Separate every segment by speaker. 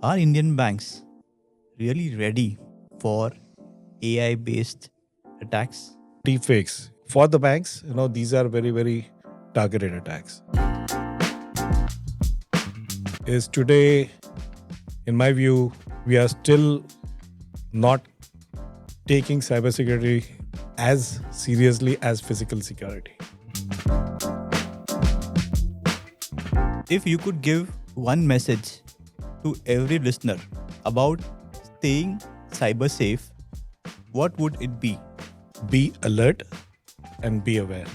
Speaker 1: Are Indian banks really ready for AI-based attacks?
Speaker 2: Deepfakes. For the banks, these are very, very targeted attacks. Is today, in my view, we are still not taking cybersecurity as seriously as physical security.
Speaker 1: If you could give one message to every listener about staying cyber safe, what would it be?
Speaker 2: Be alert and be aware.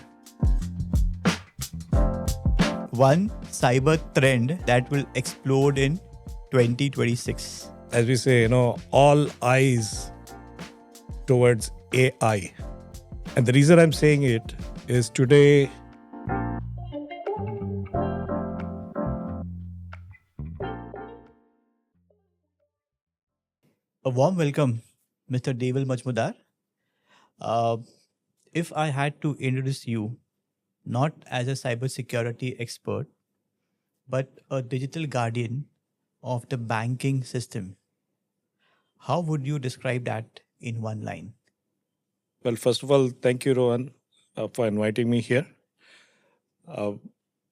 Speaker 1: One cyber trend that will explode in 2026.
Speaker 2: As we say, all eyes towards AI. And the reason I'm saying it is today,
Speaker 1: a warm welcome, Mr. Deval Mazmudar. If I had to introduce you, not as a cybersecurity expert, but a digital guardian of the banking system, how would you describe that in one line?
Speaker 2: well, first of all, thank you, Rohan, for inviting me here.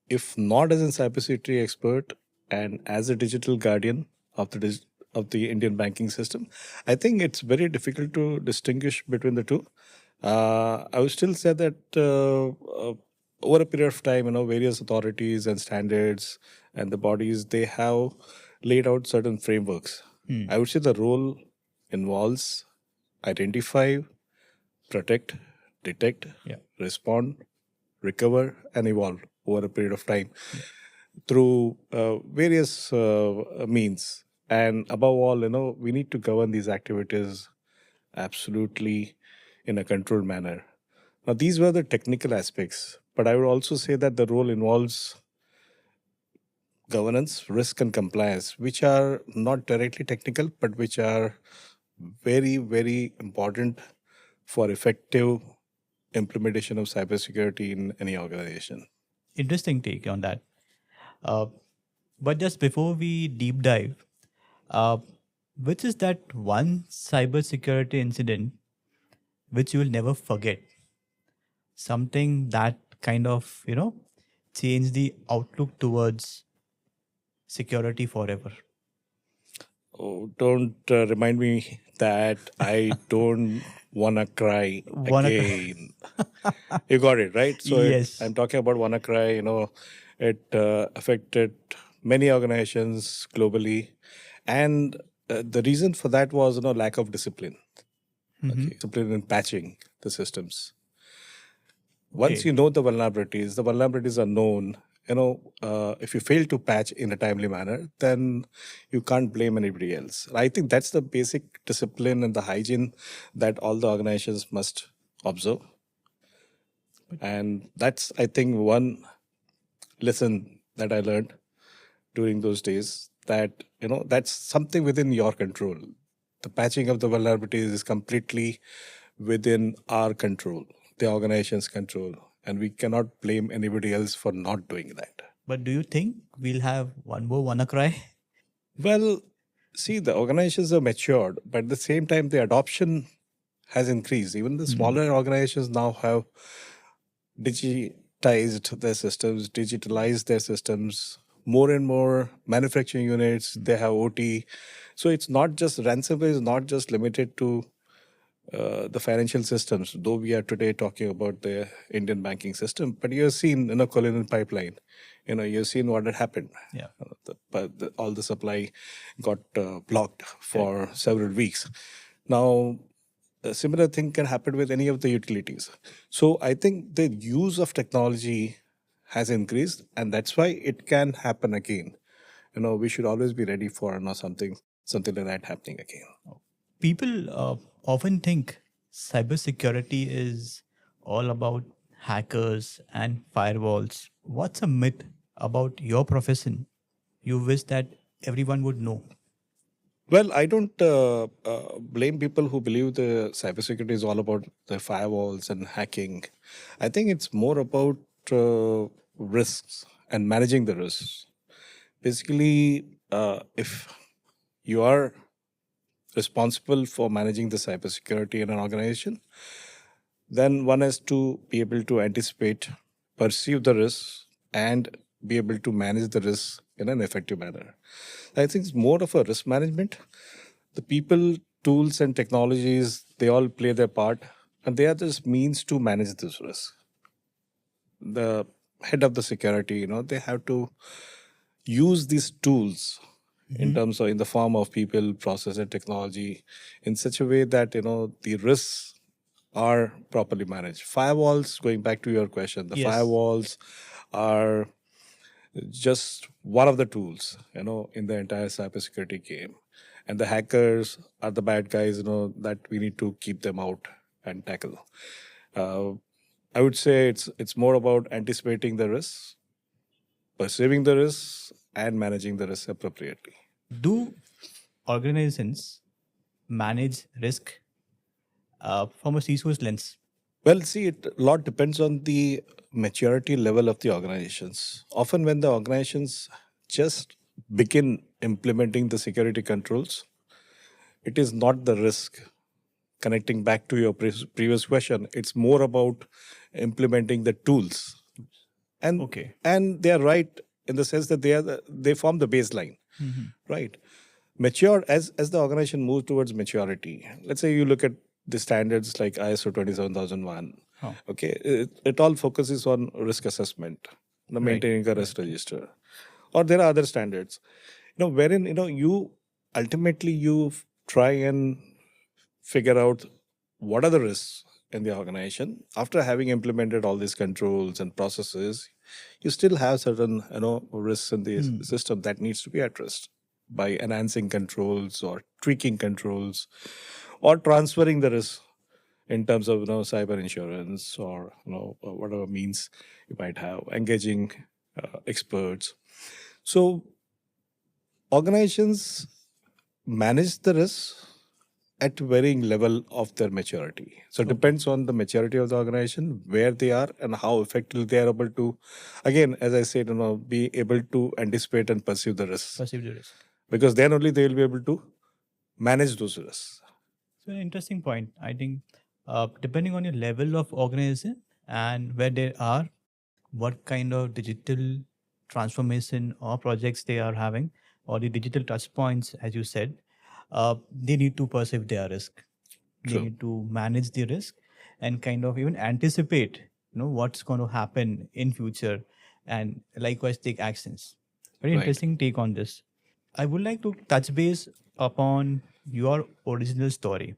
Speaker 2: If not as a cybersecurity expert and as a digital guardian of the Indian banking system, I think it's very difficult to distinguish between the two. I would still say that over a period of time, various authorities and standards and the bodies, they have laid out certain frameworks. I would say the role involves identify, protect, detect, respond, recover, and evolve over a period of time through various means. And above all, we need to govern these activities absolutely in a controlled manner. Now, these were the technical aspects, but I would also say that the role involves governance, risk, and compliance, which are not directly technical, but which are very, very important for effective implementation of cybersecurity in any organization.
Speaker 1: Interesting take on that. But just before we deep dive, which is that one cybersecurity incident which you will never forget? Something that kind of, changed the outlook towards security forever.
Speaker 2: Oh, don't remind me that I don't WannaCry again. You got it, right? So
Speaker 1: Yes.
Speaker 2: I'm talking about WannaCry. It affected many organizations globally. And the reason for that was lack of discipline. Discipline in patching the systems. Once you know the vulnerabilities are known. If you fail to patch in a timely manner, then you can't blame anybody else. I think that's the basic discipline and the hygiene that all the organizations must observe. And that's, I think, one lesson that I learned during those days, that, that's something within your control. The patching of the vulnerabilities is completely within our control, the organization's control, and we cannot blame anybody else for not doing that.
Speaker 1: But do you think we'll have one more WannaCry?
Speaker 2: Well, see, the organizations are matured, but at the same time, the adoption has increased. Even the smaller organizations now have digitized their systems, digitalized their systems. More and more manufacturing units, they have OT. So it's not just ransomware is not just limited to the financial systems, though we are today talking about the Indian banking system. But you've seen in a colonial pipeline, you've seen what had happened.
Speaker 1: Yeah.
Speaker 2: All the supply got blocked for several weeks. Now, a similar thing can happen with any of the utilities. So I think the use of technology has increased, and that's why it can happen again. We should always be ready for something like that happening again.
Speaker 1: People often think cybersecurity is all about hackers and firewalls. What's a myth about your profession you wish that everyone would know?
Speaker 2: Well, I don't blame people who believe the cybersecurity is all about the firewalls and hacking. I think it's more about risks and managing the risks. Basically, if you are responsible for managing the cybersecurity in an organization, then one has to be able to anticipate, perceive the risks, and be able to manage the risks in an effective manner. I think it's more of a risk management. The people, tools, and technologies, they all play their part, and they are just means to manage this risk. The head of the security, they have to use these tools in terms of in the form of people, process, and technology in such a way that the risks are properly managed. Firewalls, going back to your question, the
Speaker 1: Yes.
Speaker 2: firewalls are just one of the tools, in the entire cybersecurity game. And the hackers are the bad guys, that we need to keep them out and tackle. I would say it's more about anticipating the risks, perceiving the risks, and managing the risks appropriately.
Speaker 1: Do organizations manage risk from a CISO's lens?
Speaker 2: Well, see, a lot depends on the maturity level of the organizations. Often, when the organizations just begin implementing the security controls, it is not the risk. Connecting back to your previous question, it's more about implementing the tools, and
Speaker 1: Okay.
Speaker 2: and they are right in the sense that they form the baseline, right? Mature as the organization moves towards maturity. Let's say you look at the standards like ISO 27001.
Speaker 1: Huh.
Speaker 2: Okay, it all focuses on risk assessment, maintaining a risk register, or there are other standards, wherein you ultimately you try and figure out what are the risks in the organization. After having implemented all these controls and processes, you still have certain risks in the system that needs to be addressed by enhancing controls or tweaking controls or transferring the risk in terms of cyber insurance or whatever means you might have, engaging experts. So organizations manage the risks at varying level of their maturity. So it depends on the maturity of the organization, where they are, and how effectively they are able to, again, as I said, be able to anticipate and perceive the risks.
Speaker 1: Perceive the risk.
Speaker 2: Because then only they will be able to manage those risks.
Speaker 1: So an interesting point. I think depending on your level of organization and where they are, what kind of digital transformation or projects they are having, or the digital touch points, as you said, they need to perceive their risk. They
Speaker 2: True.
Speaker 1: need to manage the risk and kind of even anticipate, what's going to happen in future, and likewise take actions. Very
Speaker 2: Right.
Speaker 1: interesting take on this. I would like to touch base upon your original story.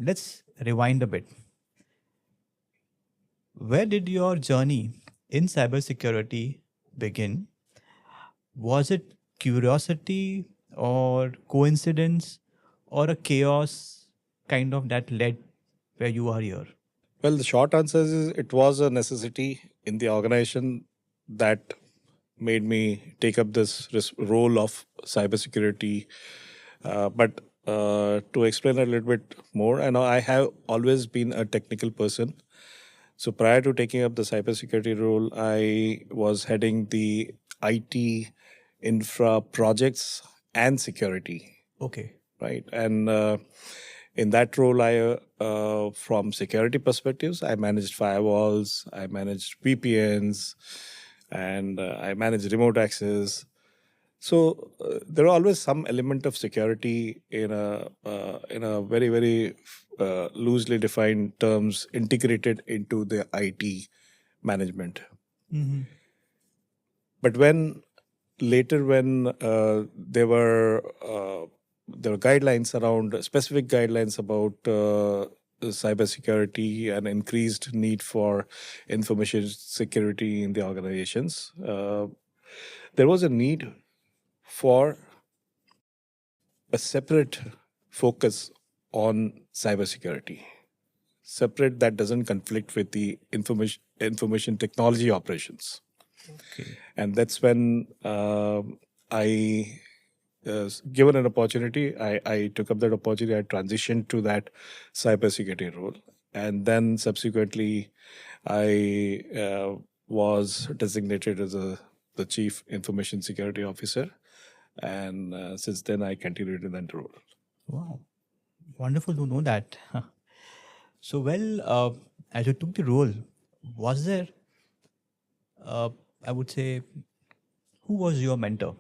Speaker 1: Let's rewind a bit. Where did your journey in cybersecurity begin? Was it curiosity or coincidence or a chaos kind of that led where you are here?
Speaker 2: Well, the short answer is it was a necessity in the organization that made me take up this role of cybersecurity. But to explain a little bit more, I know I have always been a technical person. So prior to taking up the cybersecurity role, I was heading the IT infra projects and security.
Speaker 1: Okay.
Speaker 2: Right. And in that role, from security perspectives, I managed firewalls, I managed VPNs, and I managed remote access. So there are always some element of security in a very, very loosely defined terms integrated into the IT management. But when there were guidelines around specific guidelines about cybersecurity and increased need for information security in the organizations, there was a need for a separate focus on cybersecurity, separate that doesn't conflict with the information technology operations.
Speaker 1: Okay.
Speaker 2: And that's when I, given an opportunity, I took up that opportunity. I transitioned to that cybersecurity role. And then subsequently, I was designated as the Chief Information Security Officer. And since then, I continued in that role.
Speaker 1: Wow, wonderful to know that. So, as you took the role, was there, I would say, who was your mentor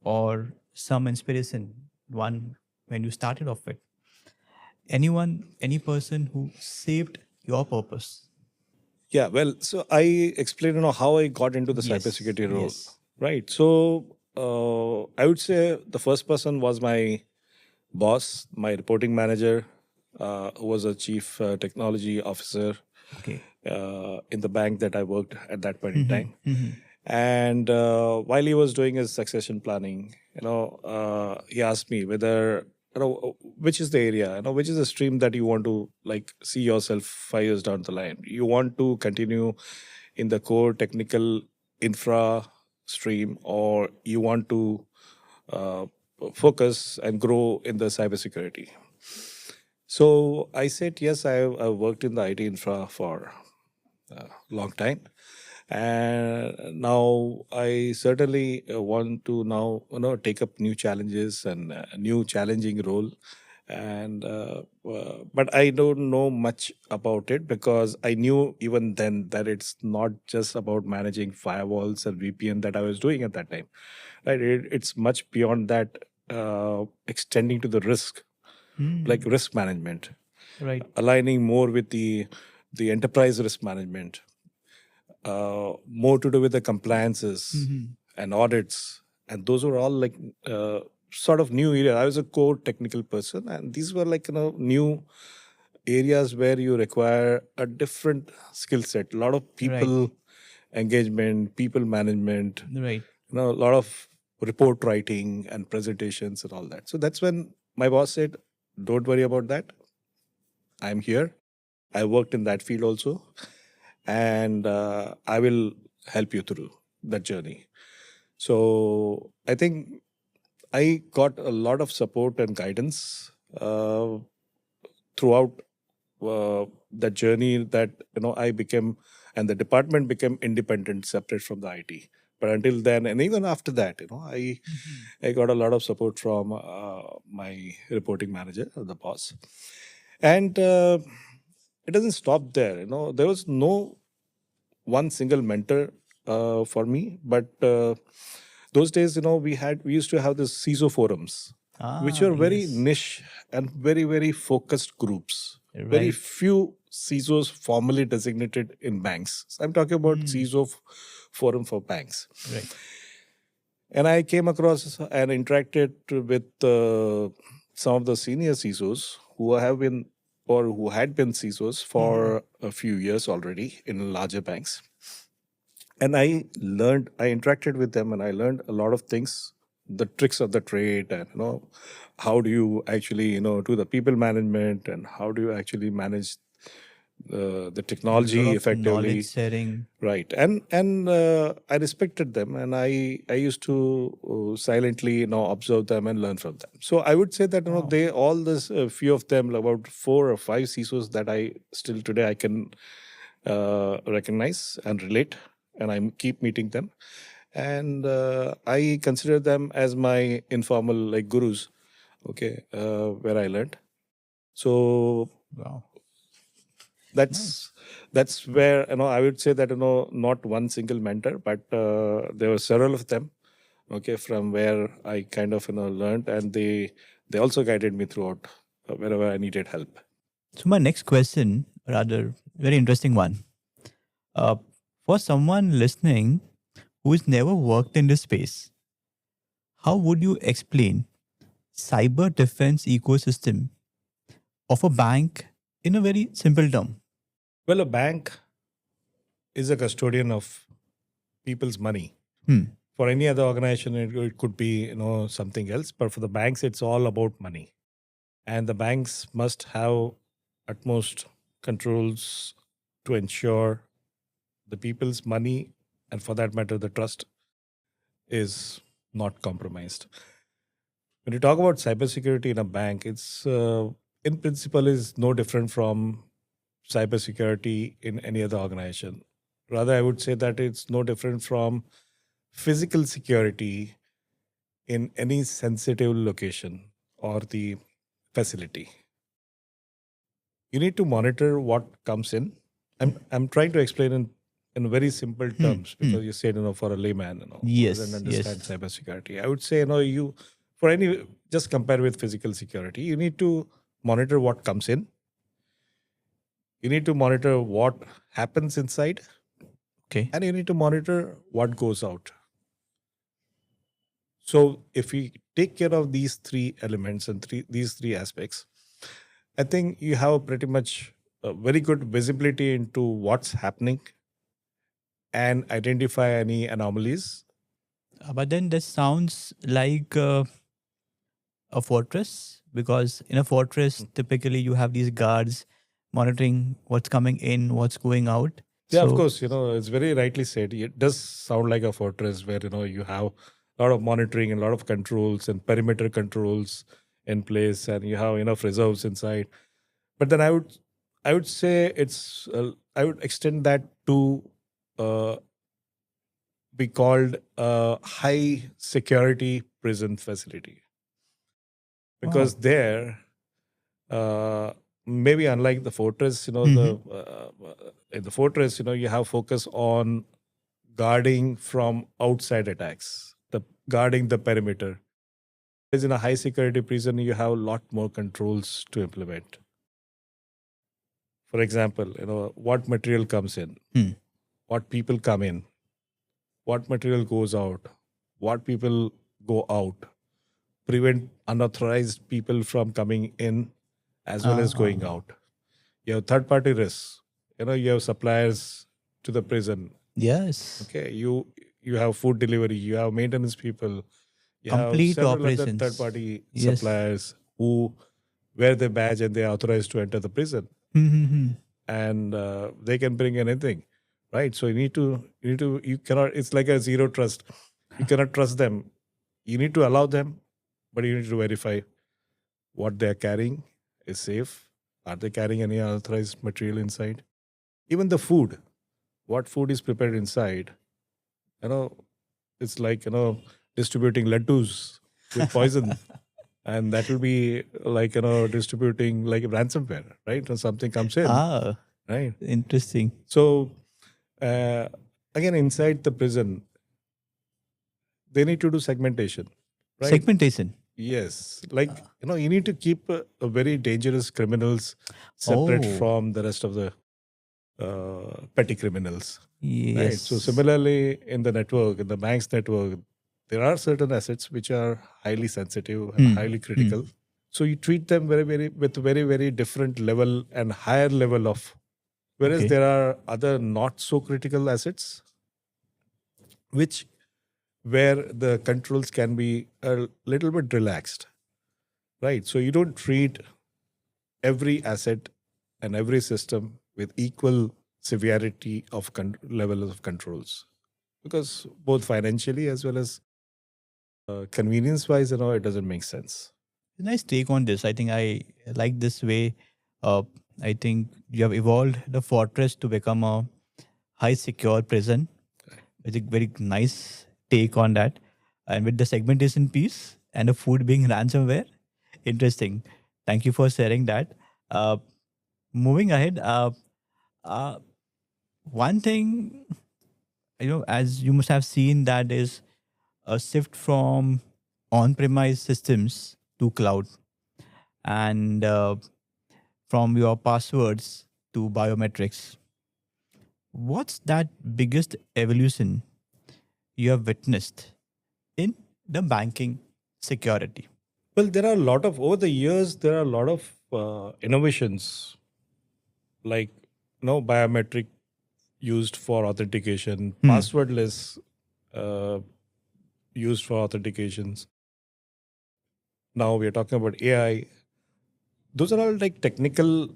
Speaker 1: or some inspiration? One when you started off it, anyone, any person who saved your purpose?
Speaker 2: Yeah, well, so I explained, how I got into the
Speaker 1: Yes,
Speaker 2: cybersecurity role,
Speaker 1: yes.
Speaker 2: right? So I would say the first person was my boss, my reporting manager, who was a chief technology officer
Speaker 1: Okay.
Speaker 2: in the bank that I worked at that point in time. And while he was doing his succession planning, he asked me whether, which is the area, which is the stream that you want to like see yourself 5 years down the line. You want to continue in the core technical infra stream, or you want to uh, focus and grow in the cybersecurity. So I said, yes, I've worked in the IT infra for a long time. And now I certainly want to now take up new challenges and a new challenging role. And but I don't know much about it, because I knew even then that it's not just about managing firewalls and VPN that I was doing at that time. Right? It's much beyond that, extending to the risk, like risk management,
Speaker 1: Right.
Speaker 2: aligning more with the enterprise risk management, more to do with the compliances and audits, and those were all like sort of new area. I was a core technical person, and these were like new areas where you require a different skill set, a lot of
Speaker 1: Right.
Speaker 2: people engagement, people management,
Speaker 1: Right.
Speaker 2: a lot of report writing and presentations and all that. So that's when my boss said, "Don't worry about that. I'm here. I worked in that field also, and I will help you through that journey." So I think I got a lot of support and guidance throughout that journey, that I became, and the department became independent, separate from the IT. But until then, and even after that, I got a lot of support from my reporting manager, the boss, and it doesn't stop there. There was no one single mentor for me, but those days, we used to have this CISO forums, which are very
Speaker 1: Yes.
Speaker 2: niche and very, very focused groups. Very
Speaker 1: Right.
Speaker 2: few CISOs formally designated in banks. So I'm talking about CISO forum for banks.
Speaker 1: Right.
Speaker 2: And I came across and interacted with some of the senior CISOs who have been, or who had been CISOs for a few years already in larger banks. And I interacted with them, and I learned a lot of things, the tricks of the trade, and how do you actually do the people management, and how do you actually manage the
Speaker 1: A lot
Speaker 2: technology
Speaker 1: of knowledge
Speaker 2: effectively.
Speaker 1: sharing.
Speaker 2: Right. And I respected them, and I used to silently observe them and learn from them. So I would say that
Speaker 1: Wow.
Speaker 2: they all this few of them, about 4 or 5 CISOs that I still today I can recognize and relate, and I keep meeting them, and I consider them as my informal like gurus. Okay, where I learned. So
Speaker 1: Wow.
Speaker 2: that's that's where I would say that not one single mentor, but there were several of them. Okay, from where I kind of learned, and they also guided me throughout wherever I needed help.
Speaker 1: So my next question, rather very interesting one. Uh, for someone listening who's never worked in this space, how would you explain cyber defense ecosystem of a bank in a very simple term?
Speaker 2: Well, a bank is a custodian of people's money. For any other organization, it could be something else, but for the banks, it's all about money, and the banks must have utmost controls to ensure the people's money, and for that matter, the trust is not compromised. When you talk about cybersecurity in a bank, it's in principle is no different from cybersecurity in any other organization. Rather, I would say that it's no different from physical security in any sensitive location or the facility. You need to monitor what comes in. I'm trying to explain in very simple terms because you said, for a layman, who doesn't understand cybersecurity. I would say, you for any just compare with physical security, you need to monitor what comes in. You need to monitor what happens inside.
Speaker 1: Okay.
Speaker 2: And you need to monitor what goes out. So if we take care of these three elements and these three aspects, I think you have pretty much a very good visibility into what's happening and identify any anomalies.
Speaker 1: But then this sounds like a fortress, because in a fortress, typically you have these guards monitoring what's coming in, what's going out.
Speaker 2: Yeah, of course, it's very rightly said. It does sound like a fortress where, you have a lot of monitoring and a lot of controls and perimeter controls in place, and you have enough reserves inside. But then I would say I would extend that to be called a high security prison facility. Because there, maybe unlike the fortress, in the fortress, you have focus on guarding from outside attacks, guarding the perimeter. Whereas in a high security prison, you have a lot more controls to implement. For example, what material comes in, what people come in, what material goes out, what people go out, prevent unauthorized people from coming in as well as going out. You have third-party risks. You have suppliers to the prison.
Speaker 1: Yes.
Speaker 2: Okay, you have food delivery. You have maintenance people. You
Speaker 1: Complete
Speaker 2: have several
Speaker 1: operations.
Speaker 2: other third-party suppliers who wear their badge and they are authorized to enter the prison, and they can bring anything, right? So you cannot. It's like a zero trust. You cannot trust them. You need to allow them, but you need to verify what they are carrying is safe. Are they carrying any unauthorized material inside? Even the food, what food is prepared inside, it's like, distributing laddus with poison. And that will be like, distributing like ransomware, right? When something comes in, right?
Speaker 1: Interesting.
Speaker 2: So, again, inside the prison, they need to do segmentation, right?
Speaker 1: Segmentation.
Speaker 2: Yes. Like, you need to keep a very dangerous criminals separate from the rest of the petty criminals.
Speaker 1: Yes.
Speaker 2: Right. So similarly, in the network, in the bank's network, there are certain assets which are highly sensitive and highly critical. So you treat them with very, very different level and higher level of, whereas there are other not so critical assets, where the controls can be a little bit relaxed, right? So you don't treat every asset and every system with equal severity of level of controls, because both financially as well as convenience wise, it doesn't make sense.
Speaker 1: Nice take on this. I think I like this way. I think you have evolved the fortress to become a high secure prison. It's a very nice take on that. And with the segmentation piece and the food being ransomware, interesting. Thank you for sharing that. Moving ahead, one thing, as you must have seen, that is a shift from on-premise systems to cloud, and from your passwords to biometrics. What's that biggest evolution you have witnessed in the banking security?
Speaker 2: Well, there are a lot of, over the years, there are a lot of innovations, like, biometric used for authentication, passwordless used for authentications. Now we are talking about AI. Those are all like technical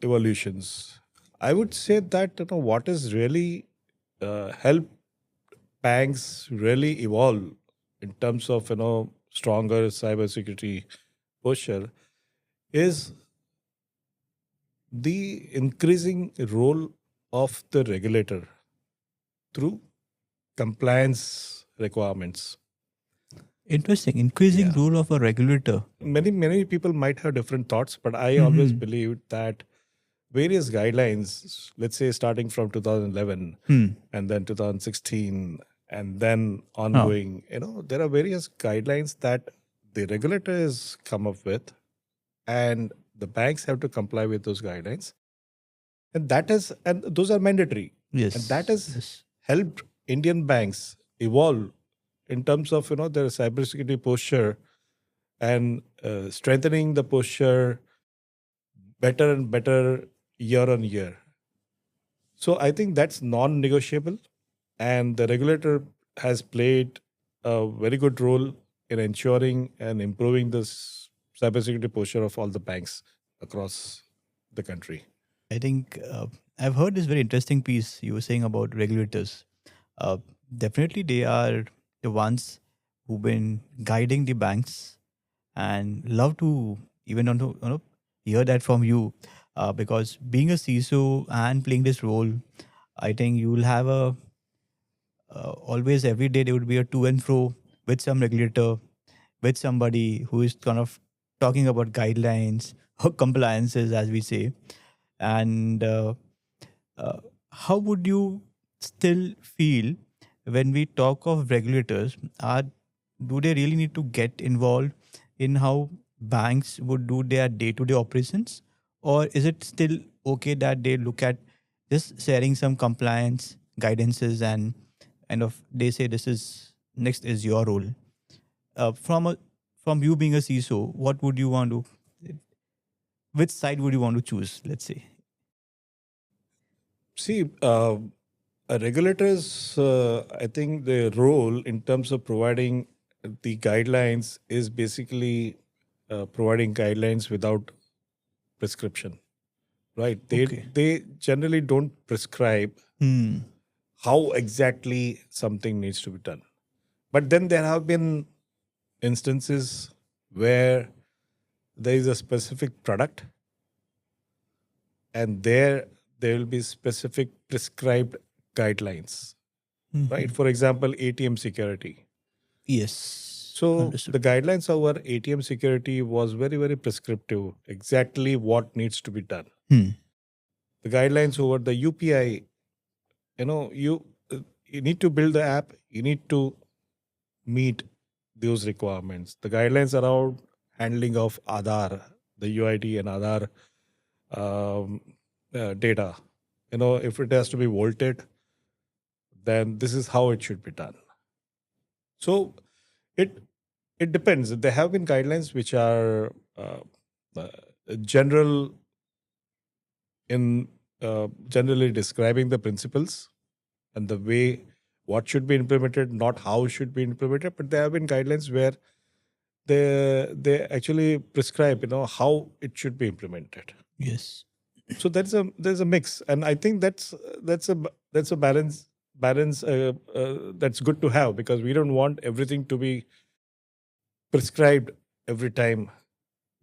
Speaker 2: evolutions. I would say that, what has really helped banks really evolve in terms of, stronger cybersecurity posture is the increasing role of the regulator through compliance requirements.
Speaker 1: Interesting. Increasing
Speaker 2: Yeah.
Speaker 1: role of a regulator.
Speaker 2: Many people might have different thoughts, but I always believed that various guidelines, let's say starting from 2011 and then 2016 and then
Speaker 1: Oh,
Speaker 2: ongoing, there are various guidelines that the regulators come up with, and the banks have to comply with those guidelines. And those are mandatory. And that
Speaker 1: yes.
Speaker 2: has
Speaker 1: Yes.
Speaker 2: helped Indian banks evolve in terms of, their cybersecurity posture and strengthening the posture better and better year on year. So I think that's non-negotiable, and the regulator has played a very good role in ensuring and improving this cybersecurity posture of all the banks across the country.
Speaker 1: I think I've heard this very interesting piece you were saying about regulators. Uh, Definitely, they are the ones who've been guiding the banks, and love to even want to hear that from you, because being a CISO and playing this role, I think you will have a always every day there would be a to and fro with some regulator, with somebody who is kind of talking about guidelines or compliances, as we say. And uh, how would you still feel when we talk of regulators? Do they really need to get involved in how banks would do their day-to-day operations, or is it still okay that they look at just sharing some compliance guidances and kind of they say this is next is your role? From you being a CISO, what would you want to? Which side would you want to choose? Let's say.
Speaker 2: See, regulators, I think the role in terms of providing the guidelines is basically providing guidelines without prescription, right? They
Speaker 1: Okay.
Speaker 2: they generally don't prescribe
Speaker 1: Hmm.
Speaker 2: how exactly something needs to be done. But then there have been instances where there is a specific product, and there will be specific prescribed guidelines, right? For example, ATM security.
Speaker 1: Yes.
Speaker 2: So
Speaker 1: Understood.
Speaker 2: the guidelines over ATM security was very, very prescriptive, exactly what needs to be done.
Speaker 1: Hmm.
Speaker 2: The guidelines over the UPI, you know, you you need to build the app, you need to meet those requirements. The guidelines around handling of Aadhaar, the UID and Aadhaar um, data, if it has to be vaulted, then this is how it should be done. So it it depends. There have been guidelines which are uh, general in generally describing the principles and the way what should be implemented, not how should be implemented. But there have been guidelines where they actually prescribe, how it should be implemented.
Speaker 1: Yes.
Speaker 2: So there's a mix, and I think that's a balance that's good to have, because we don't want everything to be prescribed every time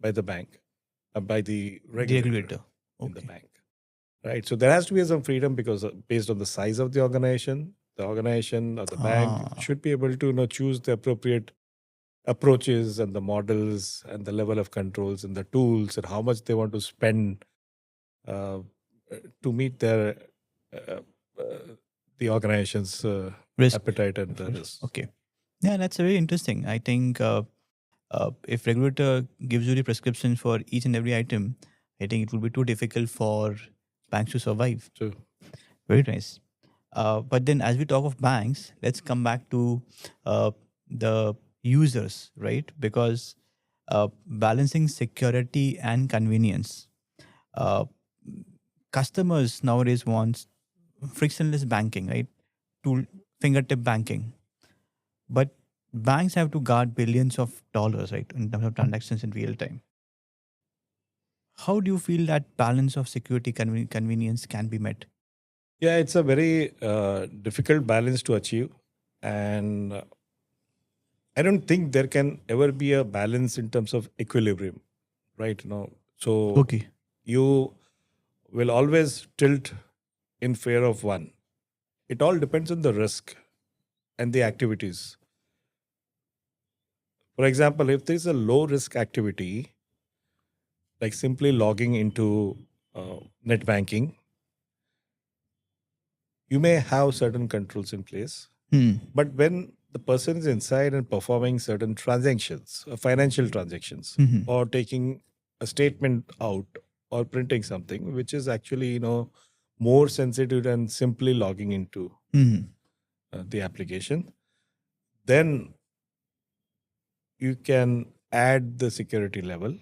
Speaker 2: by the bank, by the
Speaker 1: The
Speaker 2: regulator
Speaker 1: regulator.
Speaker 2: in the
Speaker 1: Okay.
Speaker 2: bank, right? So there has to be some freedom, because based on the size of the organization or the bank
Speaker 1: Ah.
Speaker 2: should be able to choose the appropriate approaches and the models and the level of controls and the tools and how much they want to spend uh, to meet their uh, uh, the organization's
Speaker 1: Risk.
Speaker 2: appetite and the risk.
Speaker 1: Okay. Yeah, that's very interesting. I think if regulator gives you the prescription for each and every item, I think it will be too difficult for banks to survive.
Speaker 2: So
Speaker 1: Very nice. But then, as we talk of banks, let's come back to the users, right? Because balancing security and convenience, uh, customers nowadays want frictionless banking, right? To fingertip banking, but banks have to guard billions of dollars, right, in terms of transactions in real time. How do you feel that balance of security convenience can be met?
Speaker 2: yeah, it's a very difficult balance to achieve, and I don't think there can ever be a balance in terms of equilibrium, right? So
Speaker 1: Okay.
Speaker 2: you will always tilt in favor of one. It all depends on the risk and the activities. For example, if there's a low risk activity, like simply logging into net banking, you may have certain controls in place. But when the person is inside and performing certain transactions, financial transactions, or taking a statement out or printing something, which is actually, more sensitive than simply logging into the application, then you can add the security level.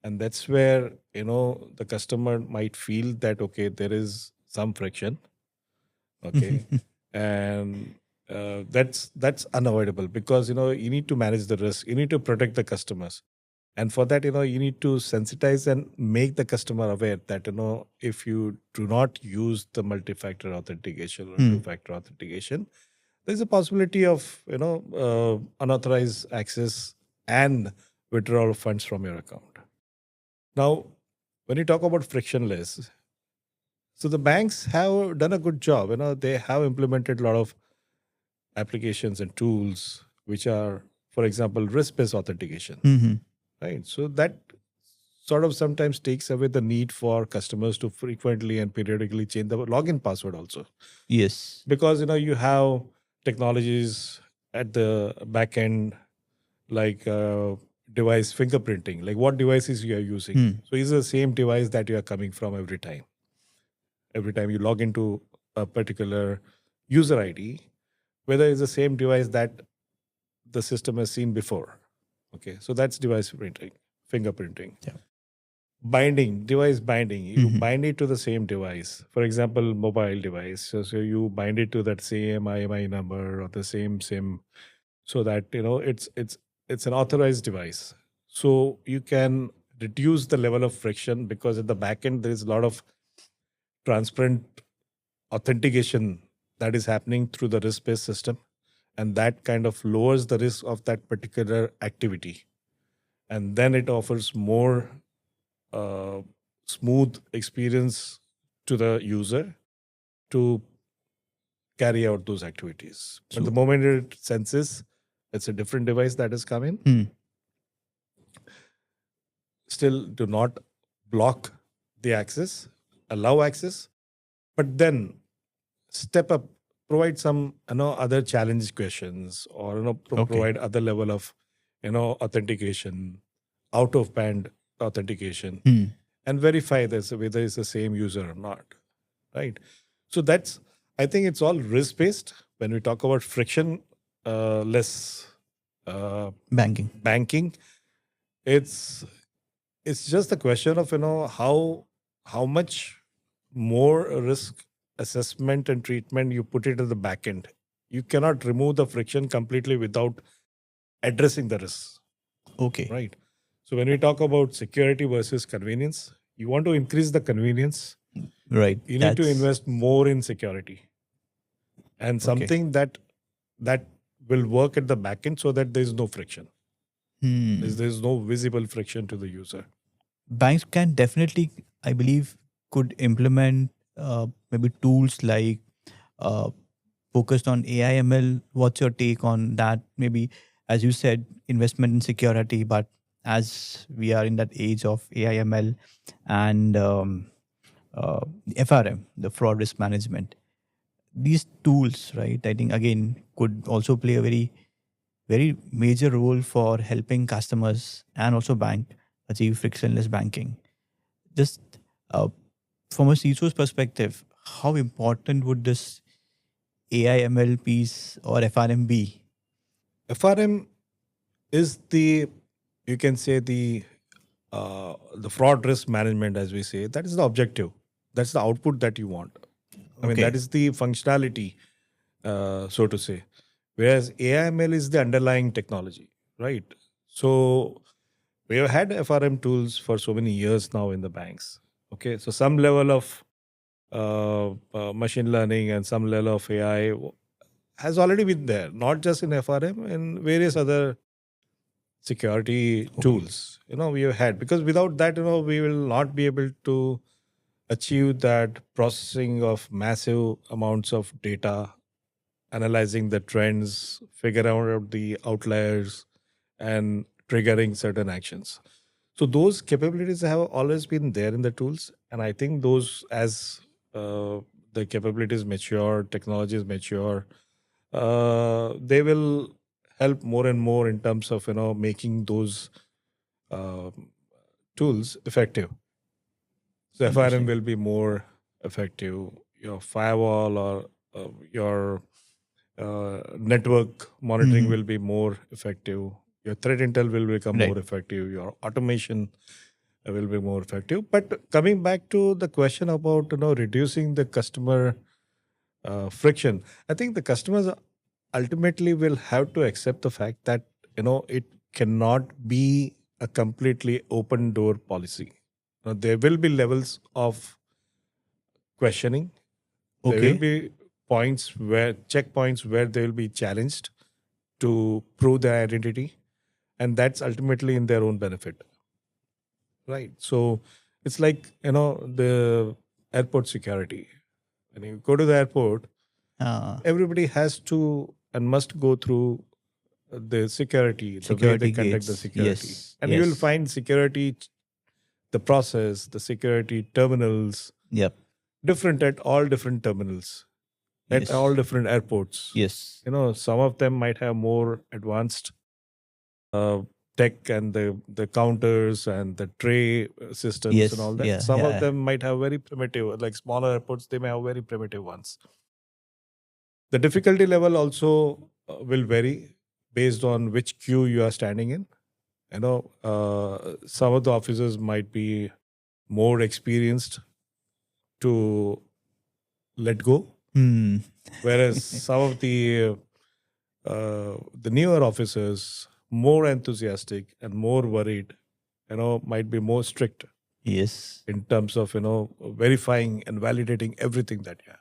Speaker 2: And that's where, the customer might feel that, okay, there is some friction. Okay. And that's unavoidable because, you need to manage the risk. You need to protect the customers. And for that, you need to sensitize and make the customer aware that, if you do not use the multi-factor authentication or two-factor authentication, there's a possibility of, unauthorized access and withdrawal of funds from your account. Now, when you talk about frictionless, so the banks have done a good job. They have implemented a lot of applications and tools which are, for example, risk-based authentication. Right. So that sort of sometimes takes away the need for customers to frequently and periodically change the login password also.
Speaker 1: Yes.
Speaker 2: Because, you have technologies at the back end like device fingerprinting, like what devices you are using. So it's the same device that you are coming from every time. Every time you log into a particular user ID, whether it's the same device that the system has seen before. Okay, so that's device fingerprinting.
Speaker 1: Yeah.
Speaker 2: Binding, device binding. You bind it to the same device. For example, mobile device. So you bind it to that same IMI number or the same SIM, so that it's an authorized device. So you can reduce the level of friction because at the back end there is a lot of transparent authentication that is happening through the risk-based system, and that kind of lowers the risk of that particular activity, and then it offers more smooth experience to the user to carry out those activities. But the moment it senses it's a different device that has come in, still do not block the access, allow access, but then step up, provide some other challenge questions, or provide other level of authentication, out of band authentication, and verify this whether it's the same user or not. Right. So that's, I think it's all risk based when we talk about friction less banking. It's just a question of how much more risk assessment and treatment you put it at the back end. You cannot remove the friction completely without addressing the risks.
Speaker 1: Okay.
Speaker 2: Right. So when we talk about security versus convenience, you want to increase the convenience.
Speaker 1: Right.
Speaker 2: You need to invest more in security and something that will work at the back end so that there is no friction. There's no visible friction to the user.
Speaker 1: Banks can definitely, I believe, could implement maybe tools like focused on AI ML. What's your take on that? Maybe, as you said, investment in security, but as we are in that age of AI ML and FRM, the fraud risk management, these tools, right, I think again could also play a very, very major role for helping customers and also bank achieve frictionless banking. Just from a CISO's perspective, how important would this AI ML piece or FRM be?
Speaker 2: FRM is you can say the fraud risk management, as we say. That is the objective. That's the output that you want. I mean, that is the functionality, so to say. Whereas AI/ML is the underlying technology, right? So we have had FRM tools for so many years now in the banks. Okay, so some level of machine learning and some level of AI has already been there, not just in FRM, in various other security tools. We have had, because without that, we will not be able to achieve that processing of massive amounts of data, analyzing the trends, figure out the outliers, and triggering certain actions. So those capabilities have always been there in the tools, and I think those, as the capabilities mature, technologies mature, they will help more and more in terms of making those tools effective. So FRM will be more effective. Your firewall or your network monitoring will be more effective. Your threat intel will become more effective. Your automation will be more effective. But coming back to the question about reducing the customer friction, I think the customers ultimately will have to accept the fact that it cannot be a completely open door policy. There will be levels of questioning. There will be checkpoints where they will be challenged to prove their identity, and that's ultimately in their own benefit, right? So it's like the airport security. When you go to the airport, everybody has to and must go through the security way they conduct the security. And you will find security, the process, the security terminals, different at all different terminals, at all different airports. Some of them might have more advanced tech and the counters and the tray systems and all that. Some of them might have very primitive, like smaller airports, they may have very primitive ones. The difficulty level also will vary based on which queue you are standing in. Some of the officers might be more experienced to let go, whereas some of the newer officers, more enthusiastic and more worried, might be more strict. In terms of verifying and validating everything that you have.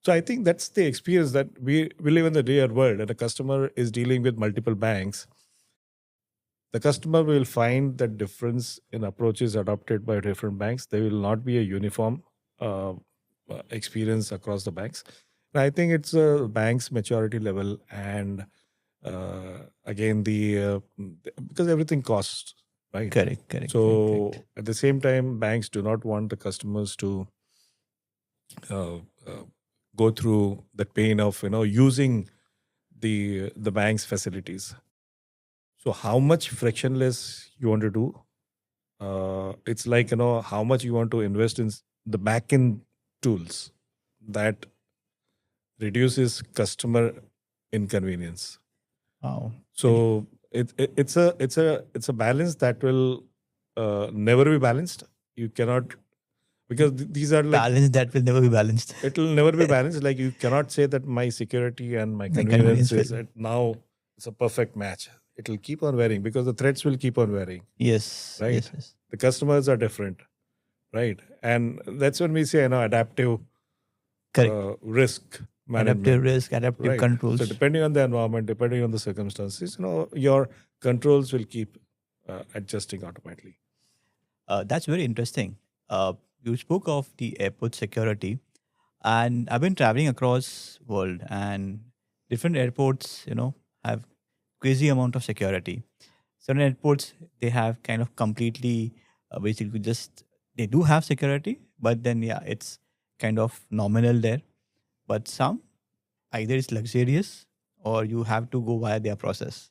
Speaker 2: So I think that's the experience that we live in the real world, and a customer is dealing with multiple banks. The customer will find that difference in approaches adopted by different banks. There will not be a uniform experience across the banks. And I think it's a bank's maturity level, and again because everything costs, right?
Speaker 1: Correct.
Speaker 2: So at the same time, banks do not want the customers to go through the pain of using the bank's facilities. So how much frictionless you want to do? It's like how much you want to invest in the back-end tools that reduces customer inconvenience.
Speaker 1: Wow.
Speaker 2: So it's a balance that will never be balanced. You cannot, because these are like
Speaker 1: balance that will never be balanced.
Speaker 2: It will never be balanced. Like you cannot say that my security and my convenience is now it's a perfect match. It will keep on varying because the threats will keep on varying. Right. The customers are different, right? And that's when we say adaptive risk management.
Speaker 1: Adaptive risk, adaptive controls.
Speaker 2: So depending on the environment, depending on the circumstances, your controls will keep adjusting automatically.
Speaker 1: That's very interesting. You spoke of the airport security, and I've been traveling across world, and different airports, have crazy amount of security. Certain airports, they have kind of completely, basically just, they do have security, but then it's kind of nominal there. But some, either it's luxurious or you have to go via their process.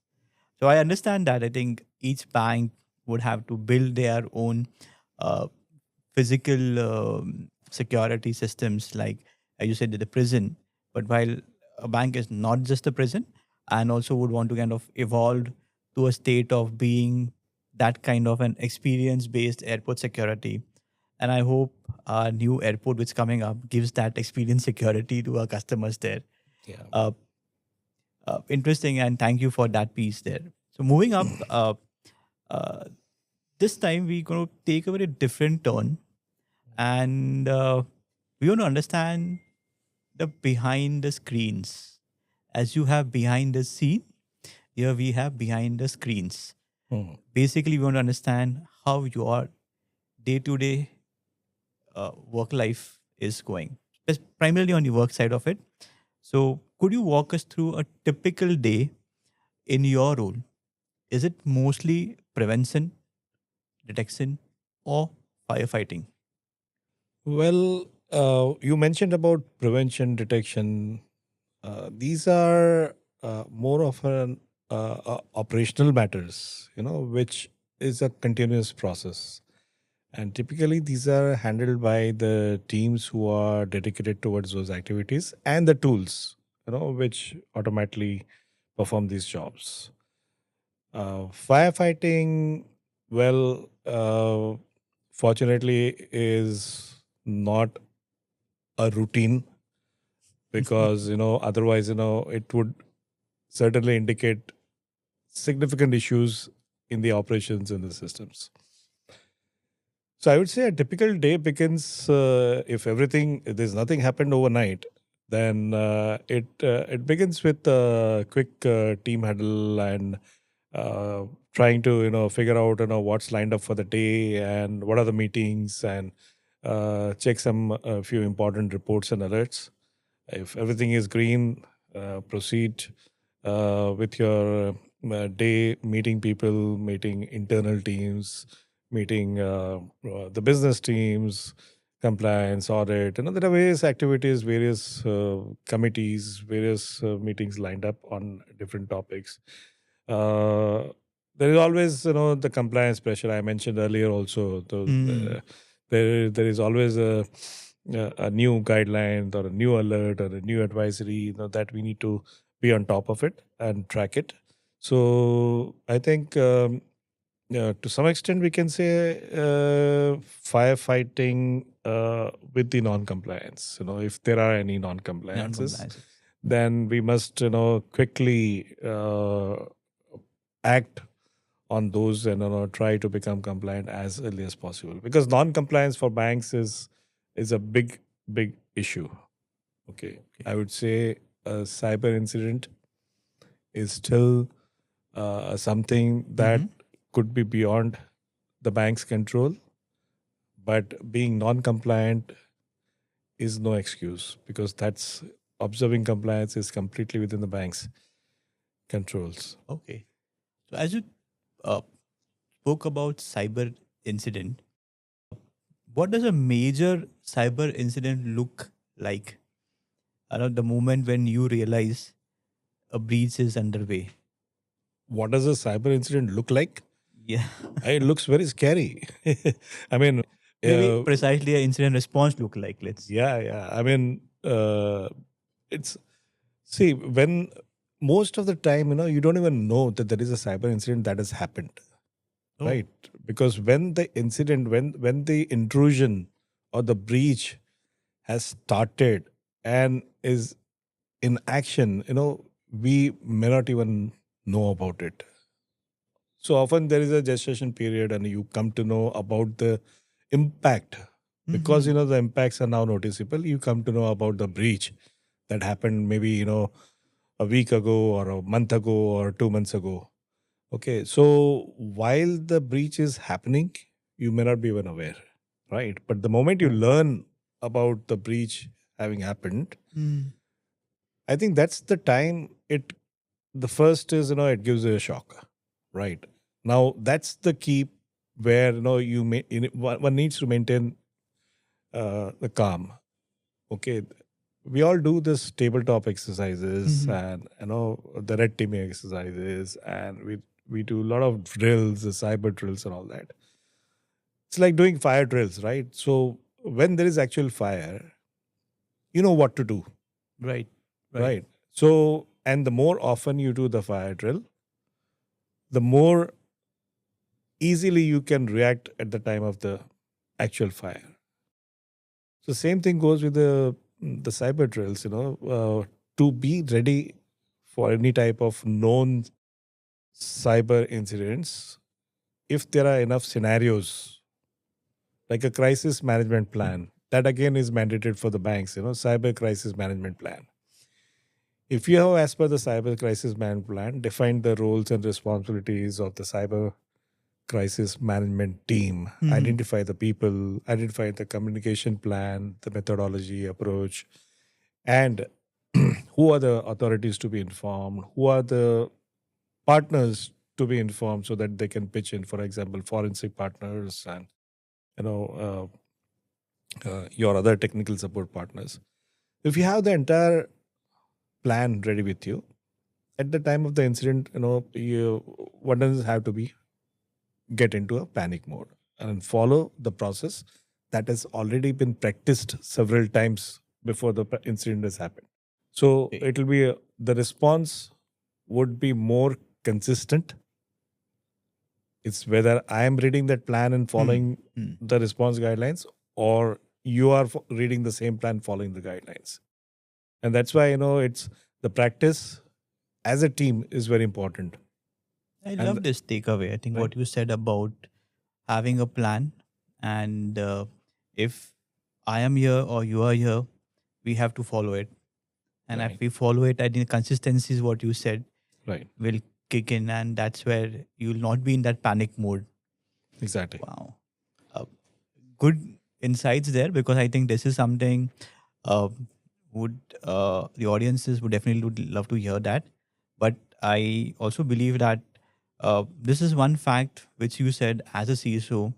Speaker 1: So I understand that. I think each bank would have to build their own physical security systems, like as you said, the prison. But while a bank is not just a prison, and also would want to kind of evolve to a state of being that kind of an experience-based airport security. And I hope our new airport which is coming up gives that experience security to our customers there. Interesting, and thank you for that piece there. So moving up, this time we're going to take a very different turn, and we want to understand the behind the screens. As you have behind the scene, here we have behind the screens. Basically, we want to understand how your day-to-day work life is going, primarily on the work side of it. So could you walk us through a typical day in your role is it mostly prevention, detection, or firefighting?
Speaker 2: Well, you mentioned about prevention, detection. These are more of an operational matters, which is a continuous process. And typically, these are handled by the teams who are dedicated towards those activities and the tools, which automatically perform these jobs. Firefighting, well, fortunately, is not a routine because otherwise it would certainly indicate significant issues in the operations in the systems. So I would say a typical day begins if there's nothing happened overnight, then it begins with a quick team huddle and trying to figure out what's lined up for the day and what are the meetings and check some few important reports and alerts. If everything is green, proceed with your day, meeting people, meeting internal teams, meeting the business teams, compliance, audit. There are various activities, various committees, various meetings lined up on different topics. There is always, the compliance pressure I mentioned earlier. Also, there is always a new guideline or a new alert or a new advisory that we need to be on top of it and track it. So I think to some extent we can say firefighting with the non-compliance. If there are any non-compliances,
Speaker 1: Non-compliance.
Speaker 2: then we must quickly act on those and try to become compliant as early as possible, because non-compliance for banks is a big issue. Okay. I would say a cyber incident is still something that could be beyond the bank's control, but being non-compliant is no excuse, because that's observing compliance is completely within the bank's controls.
Speaker 1: Okay. So as you spoke about cyber incident, what does a major cyber incident look like? The moment when you realize a breach is underway.
Speaker 2: What does a cyber incident look like?
Speaker 1: Yeah.
Speaker 2: It looks very scary. I mean,
Speaker 1: Maybe precisely an incident response look like.
Speaker 2: Yeah. I mean, it's see, when most of the time, you don't even know that there is a cyber incident that has happened, right? Because when the incident, when the intrusion or the breach has started and is in action, we may not even know about it. So often there is a gestation period and you come to know about the impact, because the impacts are now noticeable. You come to know about the breach that happened maybe a week ago or a month ago or 2 months ago. Okay, so while the breach is happening, you may not be even aware, right? But the moment you learn about the breach having happened, I think that's the time the first is it gives you a shock, right? Now that's the key where one needs to maintain the calm. Okay, we all do this tabletop exercises and the red teaming exercises, and we do a lot of drills, the cyber drills and all that. It's like doing fire drills, right? So when there is actual fire, you know what to do.
Speaker 1: Right.
Speaker 2: So, and the more often you do the fire drill, the more easily you can react at the time of the actual fire. So same thing goes with the cyber drills, to be ready for any type of known cyber incidents. If there are enough scenarios, like a crisis management plan, that again is mandated for the banks, cyber crisis management plan. If you have, as per the cyber crisis management plan, defined the roles and responsibilities of the cyber crisis management team, identify the people, identify the communication plan, the methodology, approach, and who are the authorities to be informed, who are the partners to be informed so that they can pitch in, for example, forensic partners and your other technical support partners. If you have the entire plan ready with you at the time of the incident, what does have to be get into a panic mode and follow the process that has already been practiced several times before the incident has happened. So
Speaker 1: Okay.
Speaker 2: it will be the response would be more consistent. It's whether I am reading that plan and following the response guidelines, or you are reading the same plan, following the guidelines. And that's why, it's the practice as a team is very important.
Speaker 1: I love this takeaway. I think what you said about having a plan, and if I am here or you are here, we have to follow it. And if we follow it, I think consistency is what you said
Speaker 2: Right.
Speaker 1: will kick in, and that's where you'll not be in that panic mode.
Speaker 2: Exactly.
Speaker 1: Wow. Good insights there, because I think this is something the audiences would definitely love to hear that. But I also believe that this is one fact which you said as a CISO,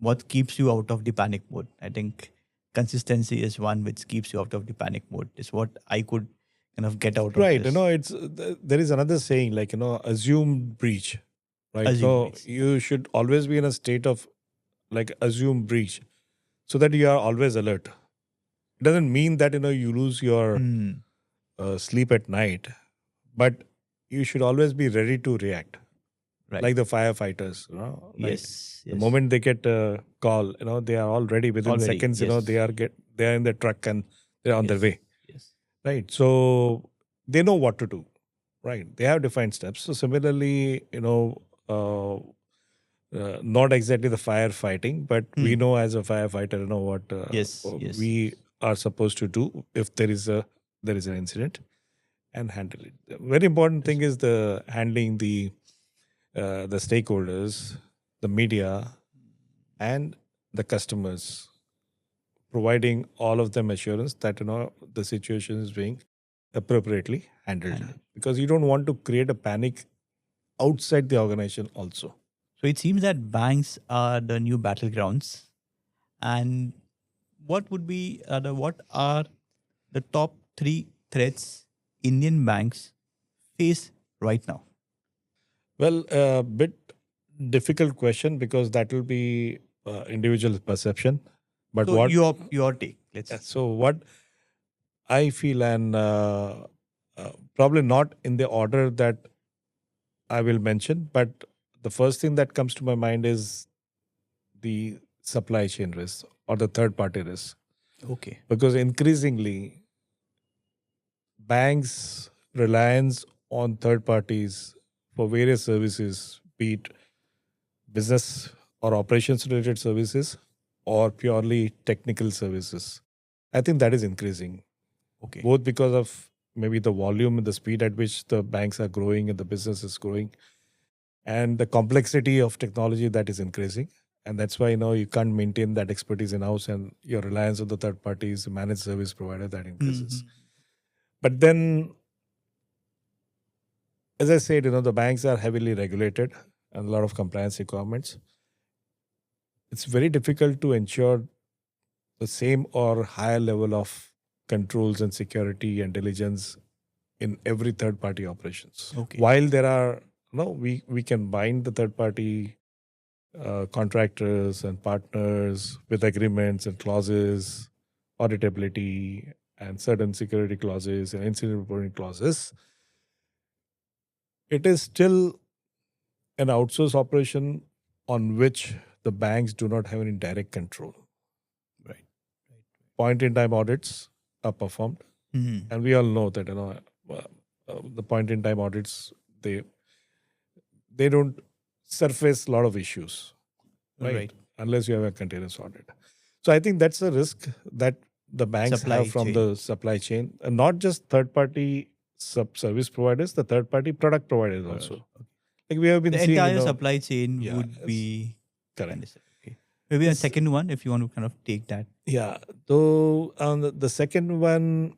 Speaker 1: what keeps you out of the panic mode. I think consistency is one which keeps you out of the panic mode. Is what I could kind of get out of
Speaker 2: Right.
Speaker 1: this.
Speaker 2: There is another saying like, assume breach. Right.
Speaker 1: Assume breach.
Speaker 2: You should always be in a state of like assume breach so that you are always alert. It doesn't mean that, you lose your sleep at night, but you should always be ready to react.
Speaker 1: Right.
Speaker 2: Like the firefighters,
Speaker 1: Yes.
Speaker 2: The moment they get a call, they are all ready within
Speaker 1: Already,
Speaker 2: seconds.
Speaker 1: yes.
Speaker 2: They are in the truck and they're on their way.
Speaker 1: Yes.
Speaker 2: Right. So they know what to do. Right. They have defined steps. So similarly, not exactly the firefighting, but we know as a firefighter, what
Speaker 1: Yes.
Speaker 2: we are supposed to do if there is an incident and handle it. The very important thing is the handling the stakeholders, the media, and the customers, providing all of them assurance that the situation is being appropriately handled. Because you don't want to create a panic outside the organization also.
Speaker 1: So it seems that banks are the new battlegrounds. And what are the top 3 threats Indian banks face right now?
Speaker 2: Well, a bit difficult question because that will be individual perception. But
Speaker 1: So
Speaker 2: what
Speaker 1: your take?
Speaker 2: So what I feel, and probably not in the order that I will mention, but the first thing that comes to my mind is the supply chain risk or the third party risk.
Speaker 1: Okay.
Speaker 2: Because increasingly, banks' reliance on third parties for various services, be it business or operations related services or purely technical services, I think that is increasing.
Speaker 1: Okay.
Speaker 2: Both because of maybe the volume and the speed at which the banks are growing and the business is growing, and the complexity of technology that is increasing. And that's why you can't maintain that expertise in house, and your reliance on the third parties, managed service provider, that increases. But then, as I said, the banks are heavily regulated and a lot of compliance requirements. It's very difficult to ensure the same or higher level of controls and security and diligence in every third party operations.
Speaker 1: Okay.
Speaker 2: While there are, we can bind the third party contractors and partners with agreements and clauses, auditability, and certain security clauses and incident reporting clauses. It is still an outsourced operation on which the banks do not have any direct control.
Speaker 1: Right.
Speaker 2: Point in time audits are performed, and we all know that the point in time audits, they don't surface a lot of issues, right? Unless you have a continuous audit. So I think that's a risk that the banks
Speaker 1: Supply
Speaker 2: have from
Speaker 1: chain.
Speaker 2: the supply chain, and not just third party service providers, the third party product providers also. Like we have been
Speaker 1: The
Speaker 2: seeing,
Speaker 1: entire supply chain
Speaker 2: yeah,
Speaker 1: would be
Speaker 2: correct.
Speaker 1: Okay. Maybe a second one, if you want to kind of take that.
Speaker 2: Yeah. So the second one,